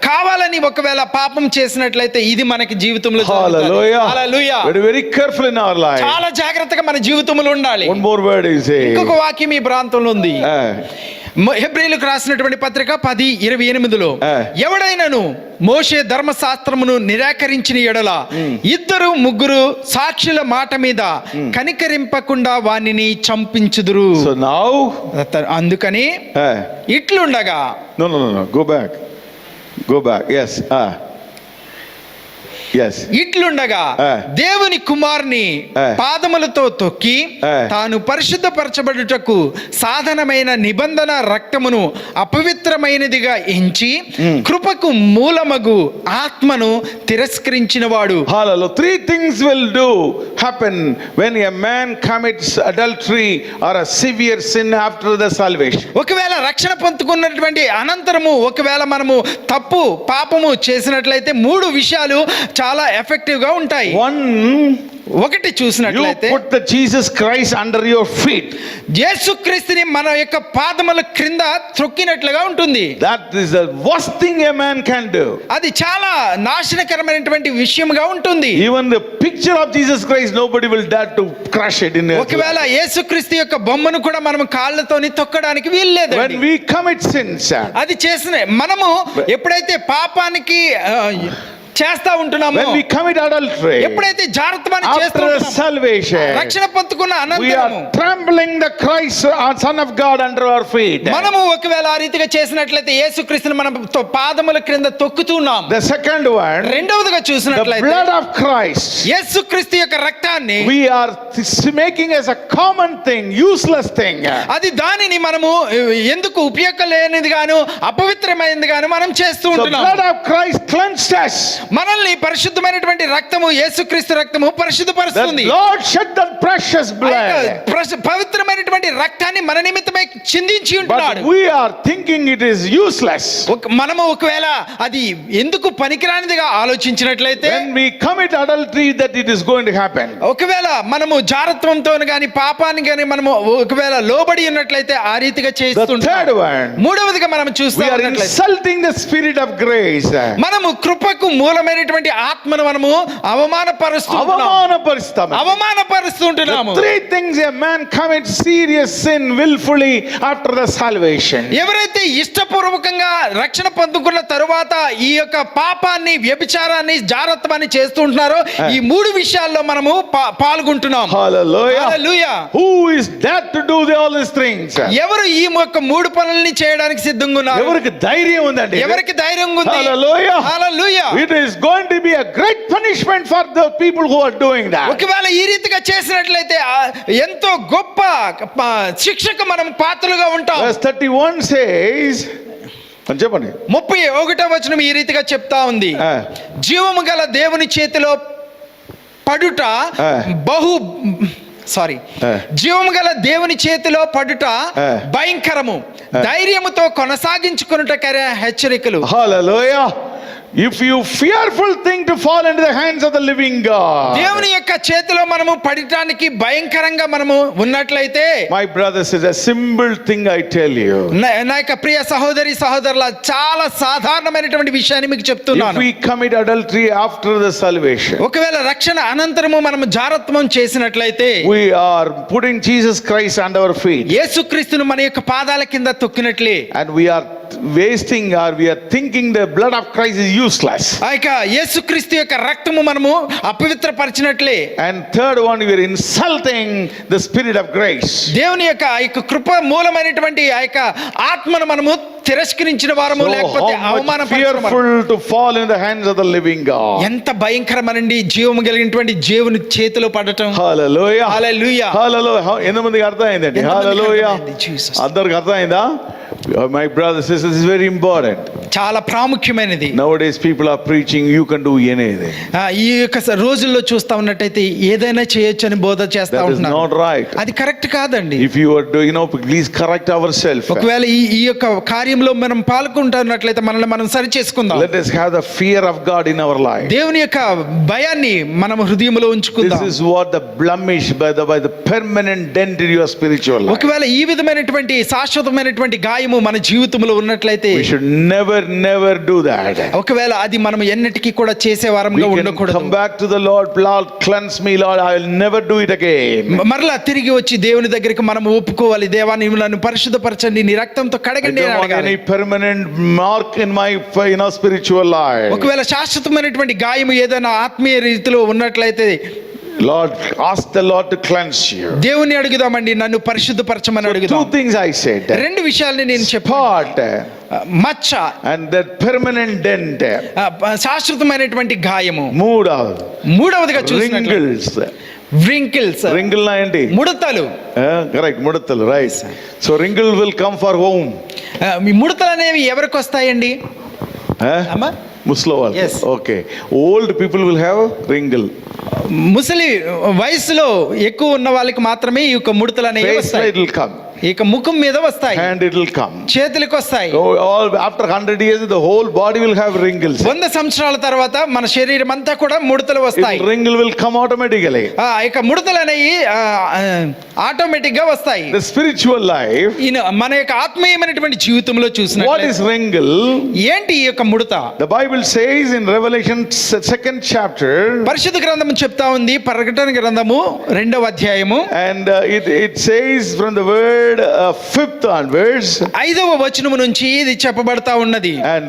కావాలని ఒకవేళ పాపం చేసినట్లయితే ఇది మనకి జీవితంలో జరుగుతుంది. Hallelujah. Hallelujah. Very careful in our life. చాలా జాగ్రత్తగా మన జీవితంలో ఉండాలి. One more word is ఇంకొక వాక్యం ఈ ప్రాంతంలో ఉంది. హెబ్రీయులకు రాసినటువంటి పత్రిక 10:28లో ఎవడైనను మోషే ధర్మశాస్త్రమును నిరాకరించిన ఎడల ఇద్దరు ముగ్గురు సాక్షుల మాట మీద కనికరింపకుండా వానిని చంపించుదురు. So now, అందుకని ఇట్లుండగా no, go back. Yes. ఇట్లుండగా దేవుని కుమారుని పాదములతో తొక్కి తాను పరిశుద్ధపరచబడుటకు సాధనమైన నిబంధన రక్తమును అపవిత్రమైనదిగా ఎంచి కృపకు మూలమగు ఆత్మను తిరస్కరించిన వాడు. Hallelujah. Three things will happen when a man commits adultery or a severe sin after the salvation. ఒకవేళ రక్షణ పొందుకున్నటువంటి అనంతరము ఒకవేళ మనము తప్పు పాపము చేసినట్లయితే మూడు విషయాలు చాలా ఎఫెక్టివ్ గా ఉంటాయి. ఒకటి చూసినట్లయితే you put the Jesus Christ under your feet. యేసుక్రీస్తుని మన యొక్క పాదముల క్రింద త్రొక్కినట్లుగా ఉంటుంది. That is the worst thing a man can do. అది చాలా నాశనకరమైనటువంటి విషయంగా ఉంటుంది. Even the picture of Jesus Christ nobody will dare to crush it in. ఒకవేళ యేసుక్రీస్తు యొక్క బొమ్మను కూడా మనం కాళ్ళతోని తొక్కడానికి వీల్లేదు. When we commit sins, అది చేసిన మనము ఎప్పుడైతే పాపానికి చేస్తా ఉంటున్నాము. when we commit adultery, ఎప్పుడైతే జాగ్రత్తమని after చేస్తూ the ఉంటున్నామో, salvation, రక్షణ పొందుకున్న we అనంతరము are trampling the Christ, our Son of God, under our feet. మనము ఒకవేళ ఆ రీతిగా చేసినట్లయితే యేసుక్రీస్తుని మనం పాదముల క్రింద తొక్కుతున్నాం. The second one, రెండవదిగా the చూసినట్లయితే blood of Christ, యేసుక్రీస్తు యొక్క రక్తాన్ని we are making as a common thing, useless thing. అది దానిని మనము ఎందుకు ఉపయోగం లేనిది గాను అపవిత్రమైనది గాను మనం చేస్తూ The ఉంటున్నాం. blood of Christ cleansed us. మనల్ని పరిశుద్ధమైనటువంటి రక్తము యేసుక్రీస్తు రక్తము The పరిశుద్ధపరుస్తుంది. Lord shed that precious ఆ blood. యొక్క పవిత్రమైనటువంటి రక్తాన్ని మన నిమిత్తమై చిందించి ఉంటున్నాడు. But we are thinking it is useless. మనము ఒకవేళ అది ఎందుకు పనికిరానిదిగా ఆలోచించినట్లయితే, When we commit adultery, that it is going to happen. ఒకవేళ మనము జారత్వంతో గాని పాపాన్ని గాని మనము ఒకవేళ లోబడి ఉన్నట్లయితే ఆ రీతిగా The చేస్తుంటాం. third one, మూడవదిగా మనం we చూస్తాం are insulting the spirit of grace. మనము కృపకు మూలమైనటువంటి ఆత్మను మనము అవమానపరుస్తుంటున్నాము. The three things a man commits serious sin willfully after the salvation. ఎవరైతే ఇష్టపూర్వకంగా రక్షణ పొందుకున్న తరువాత ఈ యొక్క పాపాన్ని, వ్యభిచారాన్ని, జారత్వాన్ని చేస్తూ ఉంటున్నారో ఈ మూడు విషయాల్లో మనము పాల్గొంటున్నాం. Hallelujah. Hallelujah. Who is that to do all these things? ఎవరు ఈ యొక్క మూడు పనులని చేయడానికి సిద్ధంగా ఉన్నారు? ఎవరికి ధైర్యం ఉందండి? ఎవరికి ధైర్యం ఉంది? Hallelujah. Hallelujah. It is going to be a great punishment for the people who are doing that. ఒకవేళ ఈ రీతిగా చేసినట్లయితే ఎంతో గొప్ప శిక్షకు మనం పాత్రలుగా ఉంటాం. Verse 31 says, చెప్పండి, 31వ వచనం ఈ రీతిగా చెప్తా ఉంది. ఆ. జీవము గల దేవుని చేతిలో పడుట ఆ. జీవము గల దేవుని చేతిలో పడుట ఆ. భయంకరము, ధైర్యముతో కొనసాగించుకొనుటకరే హెచ్చరికలు. Hallelujah. If you fearful thing to fall into the hands of the living God. దేవుని యొక్క చేతిలో మనము పడటానికి భయంకరంగా మనము ఉన్నట్లయితే, My brothers, is a simple thing I tell you. నా యొక్క ప్రియ సహోదరి సహోదరుల, చాలా సాధారణమైనటువంటి విషయాన్ని మీకు If చెప్తున్నాను. we commit adultery after the salvation, ఒకవేళ రక్షణ అనంతరము మనము జారత్వం చేసినట్లయితే, we are putting Jesus Christ under our feet, యేసుక్రీస్తును మన యొక్క పాదాల కింద తొక్కినట్లే, and we are wasting, or we are thinking the blood of Christ is useless. ఆ యొక్క యేసుక్రీస్తు యొక్క రక్తము మనము అపవిత్రపరిచినట్లే. And third one, we are insulting the spirit of grace. దేవుని యొక్క ఆ యొక్క కృప మూలమైనటువంటి ఆ యొక్క ఆత్మను మనము తిరస్కరించిన వారము, So లేకపోతే how much అవమానపరిచిన వారము. fearful to fall in the hands of the living God. ఎంత భయంకరమనండి జీవము కలిగినటువంటి దేవుని చేతిలో పడటం. Hallelujah. హల్లెలూయా. Hallelujah. ఎంతమందికి అర్థమైందండి? ఎంతమందికి Hallelujah. అర్థమైంది? Jesus. అందరికి అర్థమైందా? My brothers, this is very important. చాలా ప్రాముఖ్యమైనది. Nowadays people are preaching you can do anything. ఈ యొక్క రోజుల్లో చూస్తా ఉన్నట్టయితే ఏదైనా చేయొచ్చు అని బోధ చేస్తా That is ఉంటున్నారు. not right. అది కరెక్ట్ కాదండి. If you are doing, please correct ourselves. ఒకవేళ ఈ యొక్క కార్యంలో మనం పాల్గొంటున్నట్లయితే మనల్ని మనం సరి చేసుకుందాం. Let us have the fear of God in our life. దేవుని యొక్క భయాన్ని మనం హృదయంలో ఉంచుకుందాం. This is what the blemish by the permanent dent in your spiritual life. ఒకవేళ ఈ విధమైనటువంటి శాశ్వతమైనటువంటి గాయము మన జీవితంలో ఉన్నట్లయితే, We should never do that. ఒకవేళ అది మనం ఎన్నటికీ కూడా చేసే We వారంగా can ఉండకూడదు. come back to the Lord. Lord, cleanse me, Lord. I will never do it again. మరలా తిరిగి వచ్చి దేవుని దగ్గరికి మనం ఒప్పుకోవాలి. దేవా, నీవు నన్ను పరిశుద్ధపరచండి, నీ రక్తంతో I కడగండి don't అని want అడగాలి. any permanent mark in my spiritual life. ఒకవేళ శాశ్వతమైనటువంటి గాయము ఏదైనా ఆత్మీయ రీతిలో ఉన్నట్లయితే, Lord, ask the Lord to cleanse you. దేవుని అడుగుదామండి, నన్ను పరిశుద్ధపరచమని Two అడుగుదాం. things I said. రెండు విషయాల్ని నేను చెప్పాను. Spot మచ్చ, and that permanent dent. శాశ్వతమైనటువంటి గాయము. మూడవదిగా చూసినట్లయితే wrinkles. wrinkles, wrinkle ఏంటి? ముడతలు. Correct, ముడతలు, right. So wrinkle will come for whom? మీ ముడతలు అనేవి ఎవరికి వస్తాయండి? అమ్మా, ముసలి వాళ్ళు. Yes. Okay. Old people will have wrinkle. ముసలి వయసులో ఎక్కువ ఉన్న వాళ్ళకి మాత్రమే ఈ యొక్క ముడతలు అనేవి Face వస్తాయి. it will come. ఇక ముఖం మీద వస్తాయి, And it will come. చేతులకు వస్తాయి. All after 100 years, the whole body will have wrinkles. 100 సంవత్సరాల తర్వాత మన శరీరం అంతా కూడా ముడతలు వస్తాయి. Wrinkle will come automatically. ఇక ముడతలు అనేవి ఆటోమేటిక్ గా వస్తాయి. The spiritual life. మన యొక్క ఆత్మీయమైనటువంటి జీవితంలో What చూసినట్లయితే is wrinkle? ఏంటి ఈ యొక్క ముడత? The Bible says in Revelation 2nd chapter. పరిశుద్ధ గ్రంథము చెప్తా ఉంది, ప్రకటన గ్రంథము 2వ అధ్యాయము. And it says from the word third, fifth onwards. 5వ వచనము నుంచి ఇది చెప్పబడతా ఉన్నది. And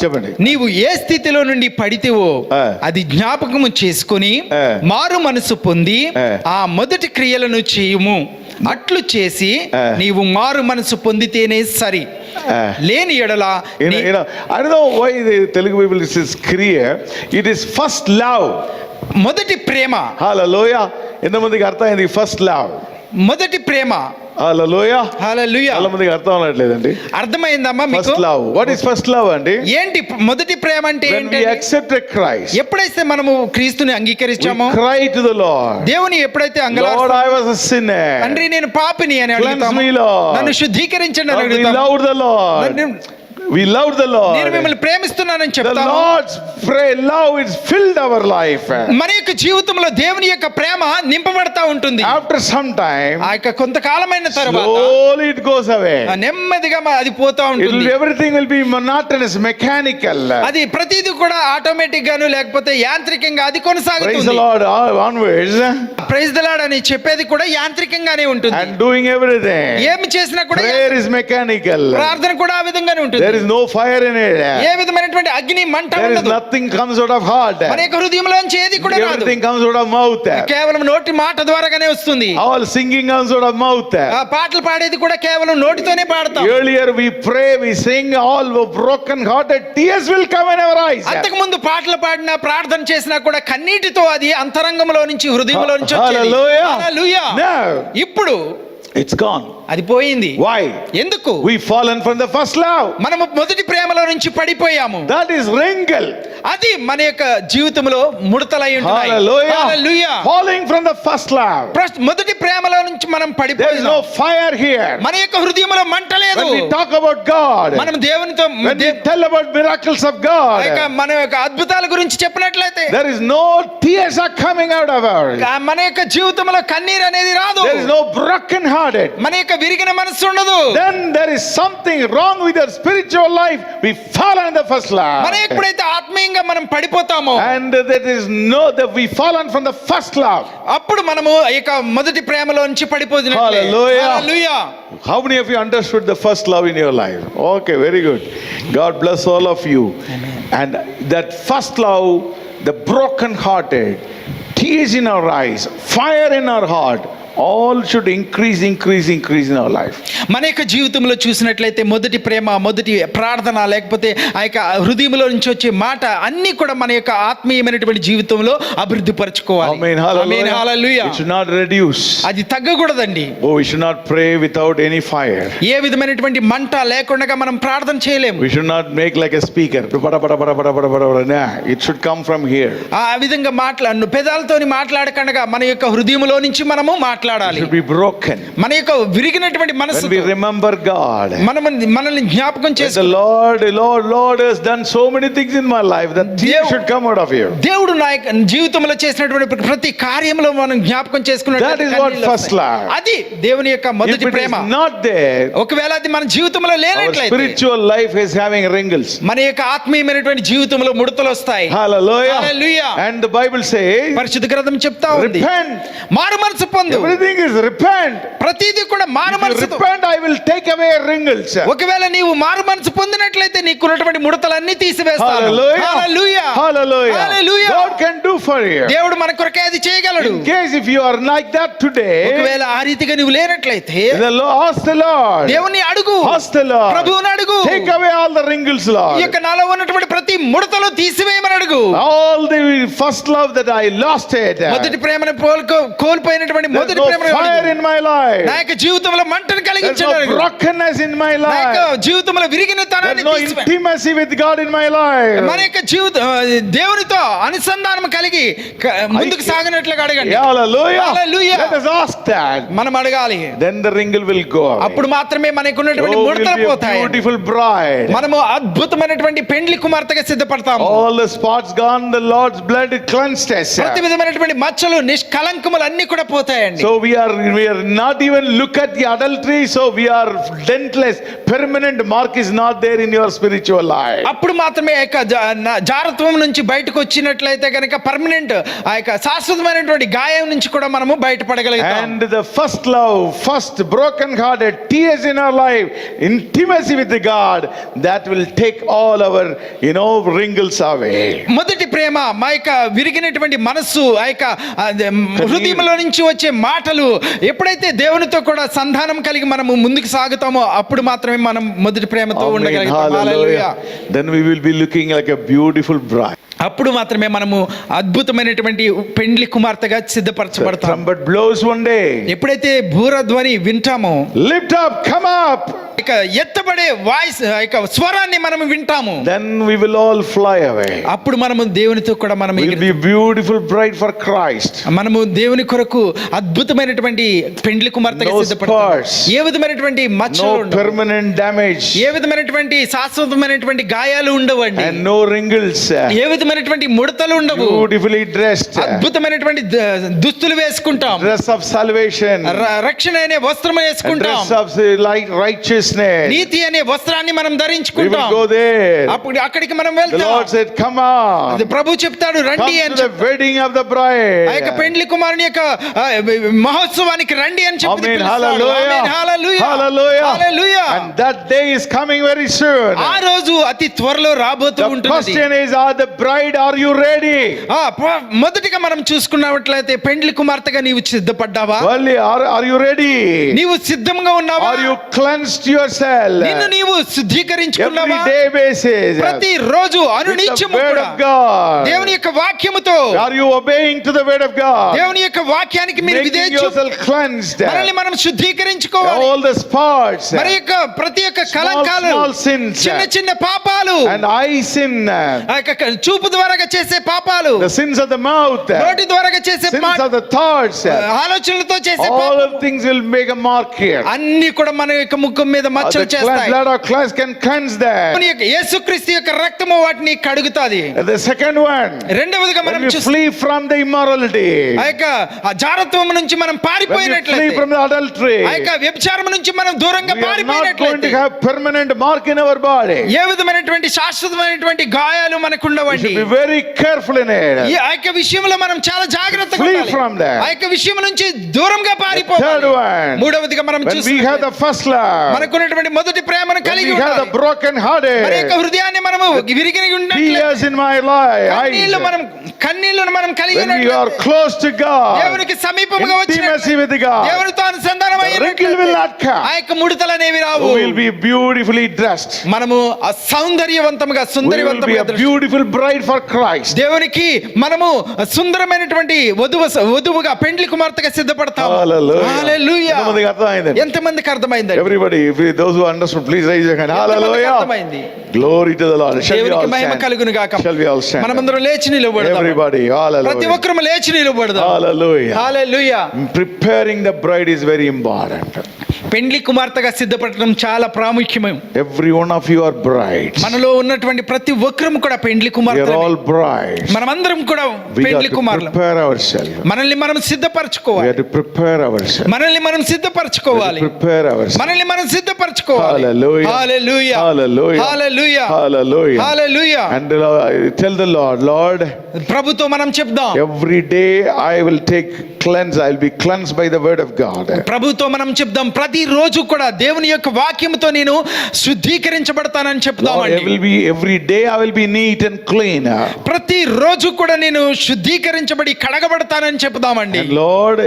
చెప్పండి. నీవు ఏ స్థితిలో నుండి పడితేవో అది జ్ఞాపకము చేసుకొని మారు మనసు పొంది ఆ మొదటి క్రియలను చేయుము. అట్లు చేసి నీవు మారు మనసు పొందితేనే సరి. లేని ఎడల I don't know why the Telugu people says kriya. It is first love. మొదటి ప్రేమ. Hallelujah. ఎంతమందికి అర్థమైంది ఫస్ట్ లవ్? మొదటి ప్రేమ. హల్లెలూయా. హల్లెలూయా. చాలా మందికి అర్థం అవ్వట్లేదండి. అర్థమైందమ్మా మీకు? First love. What is first love అండి? ఏంటి మొదటి ప్రేమ అంటే? When we accepted Christ. ఎప్పుడైతే మనము క్రీస్తుని అంగీకరించామో, we cry to the Lord. దేవుని ఎప్పుడైతే Lord, I was a sinner. తండ్రి నేను పాపిని అని అడుగుతాము. Cleanse me, Lord. నన్ను శుద్ధీకరించండి అని We అడుగుతాము. loved the Lord. We loved the Lord. నేను మిమ్మల్ని ప్రేమిస్తున్నానని The చెప్తాము. Lord's love is filled our life. మన యొక్క జీవితంలో దేవుని యొక్క ప్రేమ నింపబడతా ఉంటుంది. After some time, ఆ యొక్క కొంతకాలమైన తర్వాత slowly it goes away. నెమ్మదిగా అది పోతా ఉంటుంది. Everything will be monotonous, mechanical. అది ప్రతిదీ కూడా ఆటోమేటిక్ గాను లేకపోతే యాంత్రికంగా అది Praise the కొనసాగుతుంది. Lord onwards. Praise the Lord అని చెప్పేది కూడా యాంత్రికంగానే ఉంటుంది. And doing everything. ఏమి చేసినా కూడా Prayer is mechanical. ప్రార్థన కూడా ఆ విధంగానే ఉంటుంది. There is no fire in it. ఏ విధమైనటువంటి అగ్ని మంట There is ఉండదు. nothing comes out of heart. మన యొక్క హృదయంలోంచి ఏది కూడా రాదు. Everything comes out of mouth. కేవలం నోటి మాట ద్వారాగానే వస్తుంది. All singing comes out of mouth. ఆ పాటలు పాడేది కూడా కేవలం నోటితోనే పాడతాం. Earlier we pray, we sing, all broken hearted, tears will come in our eyes. అంతకు ముందు పాటలు పాడినా ప్రార్థన చేసినా కూడా కన్నీటితో అది అంతరంగంలో నుంచి హృదయంలో నుంచి వచ్చేది. Hallelujah. హల్లెలూయా. Now ఇప్పుడు it's gone. అది పోయింది. Why? ఎందుకు? We fallen from the first love. మనము మొదటి ప్రేమలో నుంచి పడిపోయాము. That is wrinkle. అది మన యొక్క జీవితంలో ముడతలై ఉంటున్నాయి. Hallelujah. Hallelujah. Falling from the first love. మొదటి ప్రేమలో నుంచి మనం There is పడిపోయాము. no fire here. మన యొక్క హృదయంలో మంట లేదు. When we talk about God, మనం దేవునితో when we tell about miracles of God, మన యొక్క అద్భుతాల గురించి చెప్పినట్లయితే there is no tears are coming out of ours. మన యొక్క జీవితంలో కన్నీరు అనేది రాదు. There is no broken hearted. మన యొక్క విరిగిన మనసు ఉండదు. Then there is something wrong with your spiritual life. We fall in the first love. మనం ఎప్పుడైతే ఆత్మీయంగా మనం పడిపోతామో, And that is that we fallen from the first love. అప్పుడు మనము ఇక మొదటి ప్రేమలో నుంచి పడిపోతున్నట్లే. Hallelujah. Hallelujah. How many of you understood the first love in your life? Okay, very good. God bless all of you. And that first love, the broken hearted, tears in our eyes, fire in our heart, all should increase in our life. మన యొక్క జీవితంలో చూసినట్లయితే మొదటి ప్రేమ, మొదటి ప్రార్థన, లేకపోతే ఆ యొక్క హృదయంలో నుంచి వచ్చే మాట అన్ని కూడా మన యొక్క ఆత్మీయమైనటువంటి జీవితంలో అభివృద్ధి పరచుకోవాలి. Amen. Hallelujah. Hallelujah. It should not reduce. అది తగ్గకూడదండి. Oh, we should not pray without any fire. ఏ విధమైనటువంటి మంట లేకుండా మనం ప్రార్థన చేయలేము. We should not make like a speaker. Nah, it should come from here. ఆ విధంగా పెదాలతోని మాట్లాడకుండా మన యొక్క హృదయంలో నుంచి మనము మాట్లాడాలి. It should be broken. మన యొక్క విరిగినటువంటి మనసు When we remember God, మనల్ని జ్ఞాపకం the చేసి Lord has done so many things in my life that tears should come out of you. దేవుడు నా యొక్క జీవితంలో చేసినటువంటి ప్రతి కార్యంలో మనం జ్ఞాపకం That is what first love. అది దేవుని యొక్క If మొదటి it is Prema. not there, ఒకవేళ అది మన జీవితంలో our లేనట్లయితే spiritual life is having wrinkles. మన యొక్క ఆత్మీయమైనటువంటి జీవితంలో ముడతలు వస్తాయి. Hallelujah. Hallelujah. And the Bible says, పరిశుద్ధ గ్రంథం చెప్తా ఉంది, repent. మారు మనసు పొందు. Everything is repent. ప్రతిదీ కూడా మారు If you మనసుతో. repent, I will take away wrinkles. ఒకవేళ నీవు మారు మనసు పొందినట్లయితే నీకున్నటువంటి ముడతలన్నీ తీసివేస్తాను. Hallelujah. Hallelujah. Hallelujah. Hallelujah. God can do for you. దేవుడు మన కొరకే అది చేయగలడు. In case if you are like that today, ఒకవేళ ఆ రీతిగా నువ్వు లేనట్లయితే ask the Lord. దేవుని అడుగు. Ask the Lord. ప్రభువుని అడుగు. Take away all the wrinkles, ఈ Lord. యొక్క నాలో ఉన్నటువంటి ప్రతి ముడతలు తీసివేయమని అడుగు. All the first love that I lost it. మొదటి ప్రేమను కోల్పోయినటువంటి There's మొదటి no ప్రేమను fire in my life. నా యొక్క జీవితంలో మంటను There's కలిగించండి no అడుగు. brokenness in my నా యొక్క life. జీవితంలో విరిగిన There's తనాన్ని no తీసివేయండి. intimacy with God in my life. మన యొక్క దేవునితో అనుసంధానం కలిగి ముందుకు సాగినట్లుగా అడగండి. Hallelujah. Hallelujah. Let us ask that. మనం అడగాలి. Then the wrinkle will go away. అప్పుడు మాత్రమే మనకు ఉన్నటువంటి Oh, we'll ముడతలు be a పోతాయి. beautiful bride. మనము అద్భుతమైనటువంటి పెండ్లి కుమార్తె కుమార్తెగా సిద్ధపడతాము. All the spots gone, the Lord's blood cleansed us. ప్రతి విధమైనటువంటి మచ్చలు నిష్కలంకములు అన్ని కూడా పోతాయండి. So we are not even look at the adultery, so we are dentless. Permanent mark is not there in your spiritual life. అప్పుడు మాత్రమే ఆ యొక్క జారత్వం నుంచి బయటకు వచ్చినట్లయితే కనుక పర్మనెంట్ ఆ యొక్క శాశ్వతమైనటువంటి గాయం నుంచి కూడా మనము బయటపడగలుగుతాం. And the first love, first broken hearted tears in our life, intimacy with the God, that will take all our wrinkles away. మొదటి ప్రేమ మా యొక్క విరిగినటువంటి మనస్సు ఆ యొక్క హృదయంలో నుంచి వచ్చే మాటలు ఎప్పుడైతే దేవునితో కూడా సంధానం కలిగి మనము ముందుకు సాగుతామో అప్పుడు మాత్రమే మనం మొదటి ప్రేమతో Amen. ఉండగలుగుతాం. హల్లెలూయా. Hallelujah. Then we will be looking like a beautiful bride. అప్పుడు మాత్రమే మనము అద్భుతమైనటువంటి పెండ్లి కుమార్తెగా సిద్ధపరచబడతాం. Trumpet blows one day. ఎప్పుడైతే బూరధ్వని వింటామో, Lift up, come up. ఇక ఎత్తబడే వాయిస్ ఇక స్వరాన్ని మనం వింటాము, Then we will all fly away. అప్పుడు మనము దేవునితో కూడా మనం We'll be beautiful bride for Christ. మనము దేవుని కొరకు అద్భుతమైనటువంటి పెండ్లి కుమార్తెగా No సిద్ధపడతాం. scars. ఏ విధమైనటువంటి మచ్చలు No ఉండవు, permanent damage. ఏ విధమైనటువంటి శాశ్వతమైనటువంటి గాయాలు ఉండవండి, And no wrinkles. ఏ విధమైనటువంటి ముడతలు ఉండవు. Beautifully dressed. అద్భుతమైనటువంటి దుస్తులు వేసుకుంటాం, Dress of salvation. రక్షణ అనే వస్త్రం And వేసుకుంటాం, dress of righteousness. నీతి అనే వస్త్రాన్ని మనం We will ధరించుకుంటాం. go there. అప్పుడు అక్కడికి మనం The వెళ్తాం. Lord said, come on. అది ప్రభు చెప్తాడు, Come రండి to అని the wedding of the ఆ యొక్క bride. పెండ్లి కుమారుని యొక్క మహోత్సవానికి రండి అని చెప్పి Amen. పిలుస్తాడు. Hallelujah. Amen. Hallelujah. Hallelujah. Hallelujah. And that day is coming very soon. ఆ రోజు అతి త్వరలో రాబోతూ The ఉంటుంది. question is, are the bride, are you ready? మొదటిగా మనం చూసుకున్నట్లయితే పెండ్లి కుమార్తెగా నీవు సిద్ధపడ్డావా? Well, are you ready? నీవు సిద్ధంగా ఉన్నావా? Are you cleansed yourself? నిన్ను నీవు శుద్ధీకరించుకున్నావా? Every day basis. ప్రతి రోజు With the అనునిత్యము word కూడా of God. దేవుని యొక్క వాక్యముతో, Are you obeying to the word of God? దేవుని యొక్క వాక్యానికి మీరు Making విధేయత yourself cleansed. మనల్ని మనం శుద్ధీకరించుకోవాలి. All the spots. మరి యొక్క ప్రతి ఒక్క Small, కలంకాలు, small sins. చిన్న చిన్న పాపాలు, And eye sin. ఆ యొక్క చూపు ద్వారా చేసే పాపాలు, The sins of the mouth. నోటి ద్వారా చేసే Sins of the thoughts. ఆలోచనలతో చేసే All పాపాలు, of things will make a mark here. అన్ని కూడా మన యొక్క ముఖం మీద The మచ్చలు చేస్తాయి. blood of Christ can cleanse that. మన యొక్క యేసుక్రీస్తు యొక్క రక్తము వాటిని కడుగుతాది. The second one, రెండవదిగా when మనం we flee from the immorality, ఆ యొక్క జారత్వం నుంచి మనం when we flee పారిపోయినట్లయితే, from the adultery, ఆ యొక్క వ్యభిచారం నుంచి మనం దూరంగా we are not going పారిపోయినట్లయితే, to have permanent mark in our body. ఏ విధమైనటువంటి శాశ్వతమైనటువంటి గాయాలు మనకు We ఉండవండి. should be very careful in it. ఆ యొక్క విషయంలో మనం చాలా జాగ్రత్తగా Flee ఉండాలి. from that. ఆ యొక్క విషయం నుంచి దూరంగా Third పారిపోవాలి. one, మూడవదిగా మనం when we have చూసినట్లయితే, the first love, మనకున్నటువంటి మొదటి ప్రేమను when కలిగి we have the ఉండాలి. broken మన యొక్క hearted, హృదయాన్ని మనము విరిగి ఉన్నట్లయితే, tears in my life, కన్నీళ్లను మనం కలిగి when we are ఉన్నట్లయితే, close to God, దేవునికి సమీపముగా intimacy వచ్చినట్లయితే, with God, దేవునితో అనుసంధానం the wrinkle will not come. ఆ యొక్క ముడతలు అనేవి రావు. We will be beautifully dressed. మనము ఆ సౌందర్యవంతంగా We will be సుందరవంతంగా a beautiful bride for Christ. దేవునికి మనము సుందరమైనటువంటి వధువుగా పెండ్లి కుమార్తెగా సిద్ధపడతాము. Hallelujah. హల్లెలూయా. ఎంతమందికి అర్థమైంది? ఎంతమందికి అర్థమైంది? Everybody, those who understood, please raise your hand. Hallelujah. అర్థమైంది? Glory to the Lord. Shall we all దేవునికి మహిమ stand? కలుగును గాక. Shall we all stand? మనమందరం లేచి నిలబడదాం. Everybody, ప్రతి hallelujah. ఒక్కరూ లేచి నిలబడదాం. Hallelujah. Hallelujah. Preparing the bride is very important. పెండ్లి కుమార్తెగా సిద్ధపడటం చాలా ప్రాముఖ్యము. Every one of you are brides. మనలో ఉన్నటువంటి ప్రతి ఒక్కరూ కూడా పెండ్లి We are కుమార్తెలు. all brides. మనమందరం కూడా We got పెండ్లి to కుమారులు. prepare ourselves. మనల్ని మనం We సిద్ధపరచుకోవాలి. have to prepare ourselves. మనల్ని మనం We have సిద్ధపరచుకోవాలి. to prepare ourselves. మనల్ని మనం సిద్ధపరచుకోవాలి. Hallelujah. Hallelujah. Hallelujah. Hallelujah. Hallelujah. Hallelujah. And tell the Lord, Lord, ప్రభుతో మనం చెప్దాం. every day I will cleanse. I will be cleansed by the word of God. ప్రభుతో మనం చెప్దాం. ప్రతి రోజు కూడా దేవుని యొక్క వాక్యముతో నేను శుద్ధీకరించబడతానని Lord, చెప్తామండి. every day I will be neat and clean. ప్రతి రోజు కూడా నేను శుద్ధీకరించబడి కడగబడతానని చెప్తామండి. And Lord,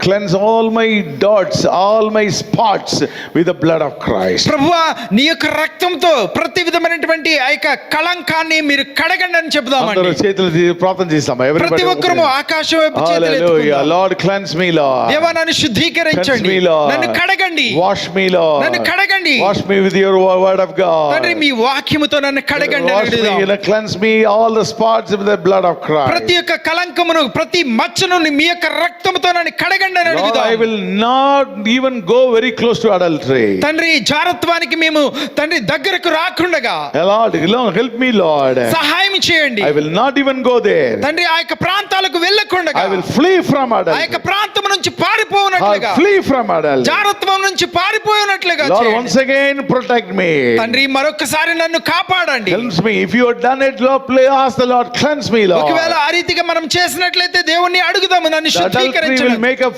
cleanse all my dots, all my spots with the blood of Christ. ప్రభువా, నీ యొక్క రక్తంతో ప్రతి విధమైనటువంటి ఆ యొక్క కళంకాన్ని మీరు కడగండి అని చెప్తామండి. అందరూ చేతులు ప్రార్థన చేస్తామా? ప్రతి ఒక్కరూ ఆకాశం వైపు చేతులు Hallelujah. ఎత్తుకుందాం. Lord, cleanse me, Lord. దేవా, నన్ను శుద్ధీకరించండి, Cleanse me, Lord. నన్ను కడగండి, Wash me, Lord. నన్ను కడగండి. Wash me with your word of God. తండ్రి మీ వాక్యముతో నన్ను కడగండి అని Wash me అడుగుదాం. and cleanse me all the spots with the blood of Christ. ప్రతి ఒక్క కలంకమును, ప్రతి మచ్చను మీ యొక్క రక్తముతో నన్ను కడగండి అని Lord, అడుగుదాం. I will not even go very close to adultery. తండ్రి జారత్వానికి మేము తండ్రి దగ్గరకు రాకుండగా Lord, help me, Lord. సహాయం చేయండి. I will not even go there. తండ్రి ఆ యొక్క ప్రాంతాలకు వెళ్ళకుండగా, I will flee from ఆ adultery. యొక్క ప్రాంతం నుంచి పారిపోవునట్లుగా, I'll flee from adultery. జారత్వం నుంచి పారిపోయినట్లుగా Lord, చేయండి. once again protect me. తండ్రి మరొకసారి నన్ను కాపాడండి. Cleanse me. If you have done it, Lord, please ask the Lord, cleanse me, Lord. ఒకవేళ ఆ రీతిగా మనం చేసినట్లయితే దేవుణ్ణి అడుగుదాము, నన్ను The adultery will శుద్ధీకరించండి. make a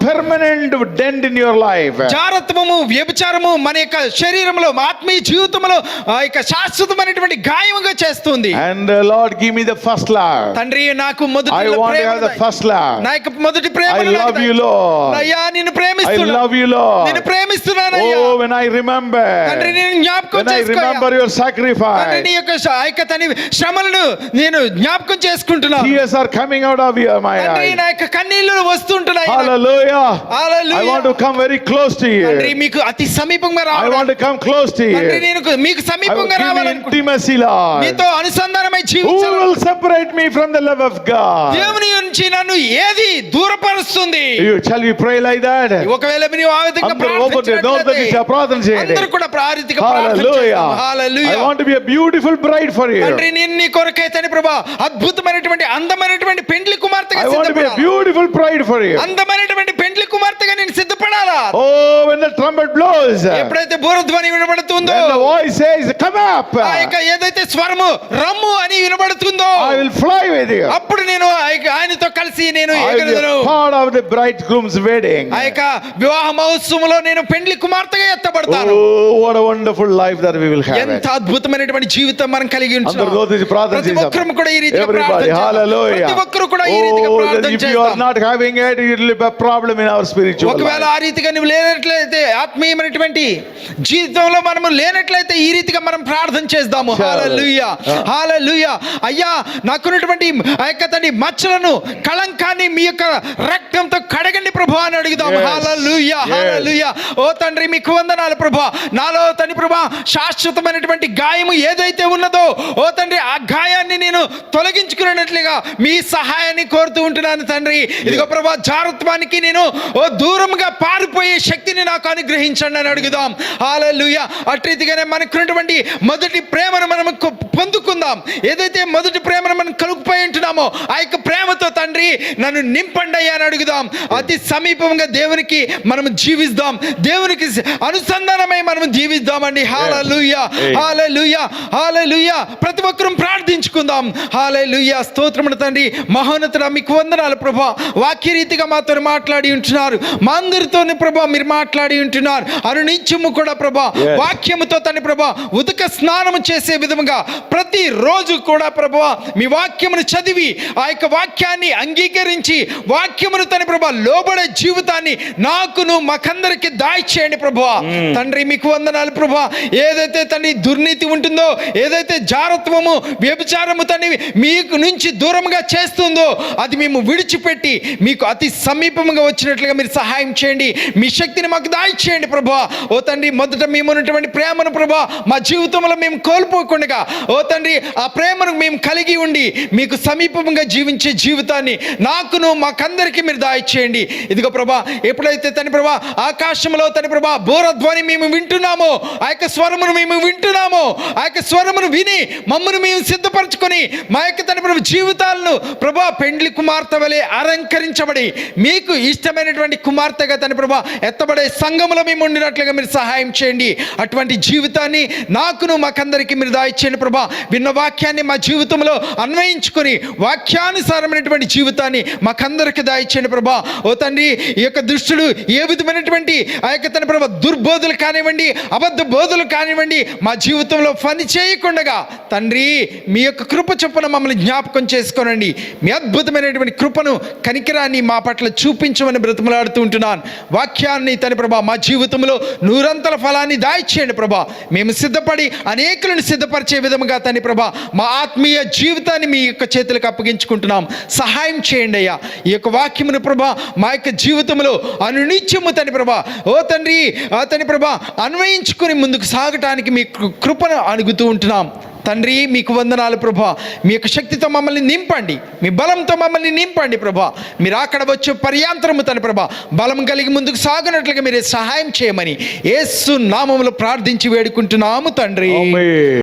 permanent dent in your life. జారత్వము, వ్యభిచారము మన యొక్క శరీరంలో, ఆత్మీయ జీవితంలో ఆ యొక్క శాశ్వతమైనటువంటి గాయముగా చేస్తుంది. And Lord, give me the first love. తండ్రి నాకు మొదటి I want to have the first love. నా యొక్క మొదటి ప్రేమ I love you, Lord. అయ్యా నిన్ను I ప్రేమిస్తున్నాను, love you, Lord. నిన్ను ప్రేమిస్తున్నాను అయ్యా. Oh, when I remember, తండ్రి నేను జ్ఞాపకం when I చేసుకో remember your sacrifice, నీ యొక్క తని శ్రమలను నేను జ్ఞాపకం చేసుకుంటున్నాను. tears are coming out of my తండ్రి eyes. నా యొక్క కన్నీళ్లు వస్తుంటున్నాయి. Hallelujah. Hallelujah. I want to come very close to తండ్రి you. మీకు అతి సమీపంగా I రావాలి. want to come close to తండ్రి you. నేను మీకు I will సమీపంగా give me రావాలనుకుంటున్నాను. intimacy, Lord. మీతో అనుసంధానమై Who జీవించాలి. will separate me from the love of God? దేవుని నుంచి నన్ను ఏది దూరపరుస్తుంది? Shall we pray like that? ఒకవేళ మీరు ఆ విధంగా అందరూ open చేయండి. ప్రార్థించినట్లయితే ప్రార్థన చేయండి. అందరూ కూడా ప్రార్థిక Hallelujah. I hallelujah. want to be a beautiful bride for you. తండ్రి నేను నీ కొరకై తండ్రి ప్రభువా అద్భుతమైనటువంటి అందమైనటువంటి పెండ్లి కుమార్తెగా I want to be a సిద్ధపడాలి. beautiful bride for you. అందమైనటువంటి పెండ్లి కుమార్తెగా నేను సిద్ధపడాలా? Oh, when the trumpet blows, ఎప్పుడైతే బూరధ్వని వినబడుతుందో, when the voice says, come up, ఆ యొక్క ఏదైతే స్వరము రమ్ము అని వినబడుతుందో, I will fly with you. అప్పుడు నేను ఆయనతో కలిసి నేను I will be ఎగరదను. a part of the bridegroom's wedding. ఆ యొక్క వివాహ మహోత్సవంలో నేను పెండ్లి కుమార్తెగా ఎత్తబడతాను. Oh, what a wonderful life that we will have. ఎంత అద్భుతమైనటువంటి జీవితం మనం కలిగి అందరూ ఉంటున్నాం. రోజు ప్రార్థన ప్రతి చేద్దాం. ఒక్కరు కూడా ఈ రీతిగా Everybody, ప్రార్థన చేద్దాం. hallelujah. ప్రతి ఒక్కరు కూడా ఈ రీతిగా Oh, ప్రార్థన if you are చేద్దాం. not having it, it will be a problem in our spiritual ఒకవేళ life. ఆ రీతిగా నువ్వు లేనట్లయితే, ఆత్మీయమైనటువంటి జీవితంలో మనము లేనట్లయితే ఈ రీతిగా మనం ప్రార్థన చేద్దాము. హల్లెలూయా, హల్లెలూయా. అయ్యా నాకున్నటువంటి ఆ యొక్క తండ్రి మచ్చలను, కళంకాన్ని మీ యొక్క రక్తంతో కడగండి ప్రభువా అని అడుగుదాం. Yes. హల్లెలూయా, హల్లెలూయా. ఓ తండ్రి మీకు వందనాలు ప్రభువా. నాలో తండ్రి ప్రభువా శాశ్వతమైనటువంటి గాయము ఏదైతే ఉన్నదో, ఓ తండ్రి ఆ గాయాన్ని నేను తొలగించుకునేట్లుగా మీ సహాయాన్ని కోరుతూ ఉంటున్నాను తండ్రి. ఇదిగో ప్రభువా జారత్వానికి నేను ఓ దూరంగా పారిపోయే శక్తిని నాకు అనుగ్రహించండి అని అడుగుదాం. హల్లెలూయా. అట్రీతిగానే మనకున్నటువంటి మొదటి ప్రేమను మనం పొందుకుందాం. ఏదైతే మొదటి ప్రేమను మనం కలుగుపోయి ఉంటున్నామో ఆ యొక్క ప్రేమతో తండ్రి నన్ను నింపండి అయ్యా అని అడుగుదాం. అతి సమీపంగా దేవునికి మనం జీవిద్దాం. దేవునికి అనుసంధానమై మనం జీవిద్దామండి. హల్లెలూయా, హల్లెలూయా, హల్లెలూయా. ప్రతి ఒక్కరూ ప్రార్థించుకుందాం. హల్లెలూయా. స్తోత్రములు తండ్రి. మహోన్నతుడా మీకు వందనాలు ప్రభువా. వాక్య రీతిగా మాతో మాట్లాడి ఉంటున్నారు. మా అందరితోని ప్రభువా మీరు మాట్లాడి ఉంటున్నారు. అనునిత్యము కూడా ప్రభువా వాక్యముతో తండ్రి ప్రభువా ఉదక స్నానము చేసే విధముగా ప్రతి రోజు కూడా ప్రభువా మీ వాక్యమును చదివి ఆ యొక్క వాక్యాన్ని అంగీకరించి వాక్యమును తండ్రి ప్రభువా లోబడే జీవితాన్ని నాకును మాకందరికి దాయిచేయండి ప్రభువా. తండ్రి మీకు వందనాలు ప్రభువా. ఏదైతే తండ్రి దుర్నీతి ఉంటుందో, ఏదైతే జారత్వము, వ్యభిచారము తండ్రి మీకు నుంచి దూరంగా చేస్తుందో అది మేము విడిచిపెట్టి మీకు అతి సమీపంగా వచ్చినట్లుగా మీరు సహాయం చేయండి. మీ శక్తిని మాకు దాయిచేయండి ప్రభువా. ఓ తండ్రి మొదట మేము ఉన్నటువంటి ప్రేమను ప్రభువా మా జీవితంలో మేము కోల్పోకుండా, ఓ తండ్రి ఆ ప్రేమను మేము కలిగి ఉండి మీకు సమీపంగా జీవించే జీవితాన్ని నాకును మాకందరికీ మీరు దాయిచేయండి. ఇదిగో ప్రభా ఎప్పుడైతే తండ్రి ప్రభా ఆకాశంలో తండ్రి ప్రభా బోరధ్వని మేము వింటున్నామో, ఆ యొక్క స్వరమును మేము వింటున్నామో, ఆ యొక్క స్వరమును విని మమ్మల్ని మేము సిద్ధపరచుకొని మా యొక్క తండ్రి ప్రభు జీవితాలను ప్రభా పెండ్లి కుమార్తె వలె అలంకరించబడి మీకు ఇష్టమైనటువంటి కుమార్తెగా తండ్రి ప్రభా ఎత్తబడే సంఘములో మేము ఉండినట్లుగా మీరు సహాయం చేయండి. అటువంటి జీవితాన్ని నాకును మాకందరికీ మీరు దాయిచేయండి ప్రభా. విన్న వాక్యాన్ని మా జీవితంలో అన్వయించుకొని వాక్యానుసారమైనటువంటి జీవితాన్ని మాకందరికీ దాయిచేయండి ప్రభా. ఓ తండ్రి ఈ యొక్క దుష్టుడు ఏ విధమైనటువంటి ఆ యొక్క తండ్రి ప్రభా దుర్బోధులు కానివ్వండి, అబద్ధ బోధులు కానివ్వండి మా జీవితంలో పని చేయకుండా తండ్రి మీ యొక్క కృప చొప్పున మమ్మల్ని జ్ఞాపకం చేసుకోనండి. మీ అద్భుతమైనటువంటి కృపను, కనికరాన్ని మా పట్ల చూపించమని బ్రతిమలాడుతున్నాను బ్రతిమలాడుతూ ఉంటున్నాను. వాక్యాన్ని తండ్రి ప్రభా మా జీవితంలో నూరంతల ఫలాన్ని దాయిచేయండి ప్రభా. మేము సిద్ధపడి అనేకులను సిద్ధపరిచే విధముగా తండ్రి ప్రభా మా ఆత్మీయ జీవితాన్ని మీ యొక్క చేతులకు అప్పగించుకుంటున్నాం. సహాయం చేయండి అయ్యా. ఈ యొక్క వాక్యమును ప్రభా మా యొక్క జీవితంలో అనునిత్యము తండ్రి ప్రభా ఓ తండ్రి తండ్రి ప్రభా అన్వయించుకుని ముందుకు సాగటానికి మీ కృపను అడుగుతూ ఉంటున్నాం తండ్రి. మీకు వందనాలు ప్రభా. మీ యొక్క శక్తితో మమ్మల్ని నింపండి, మీ బలంతో మమ్మల్ని నింపండి ప్రభా. మీరు అక్కడ వచ్చే పర్యాంతరము తండ్రి ప్రభా బలం కలిగి ముందుకు సాగినట్లుగా మీరే సహాయం చేయమని యేసు నామములో ప్రార్థించి వేడుకుంటున్నాము తండ్రి. ఆమేన్.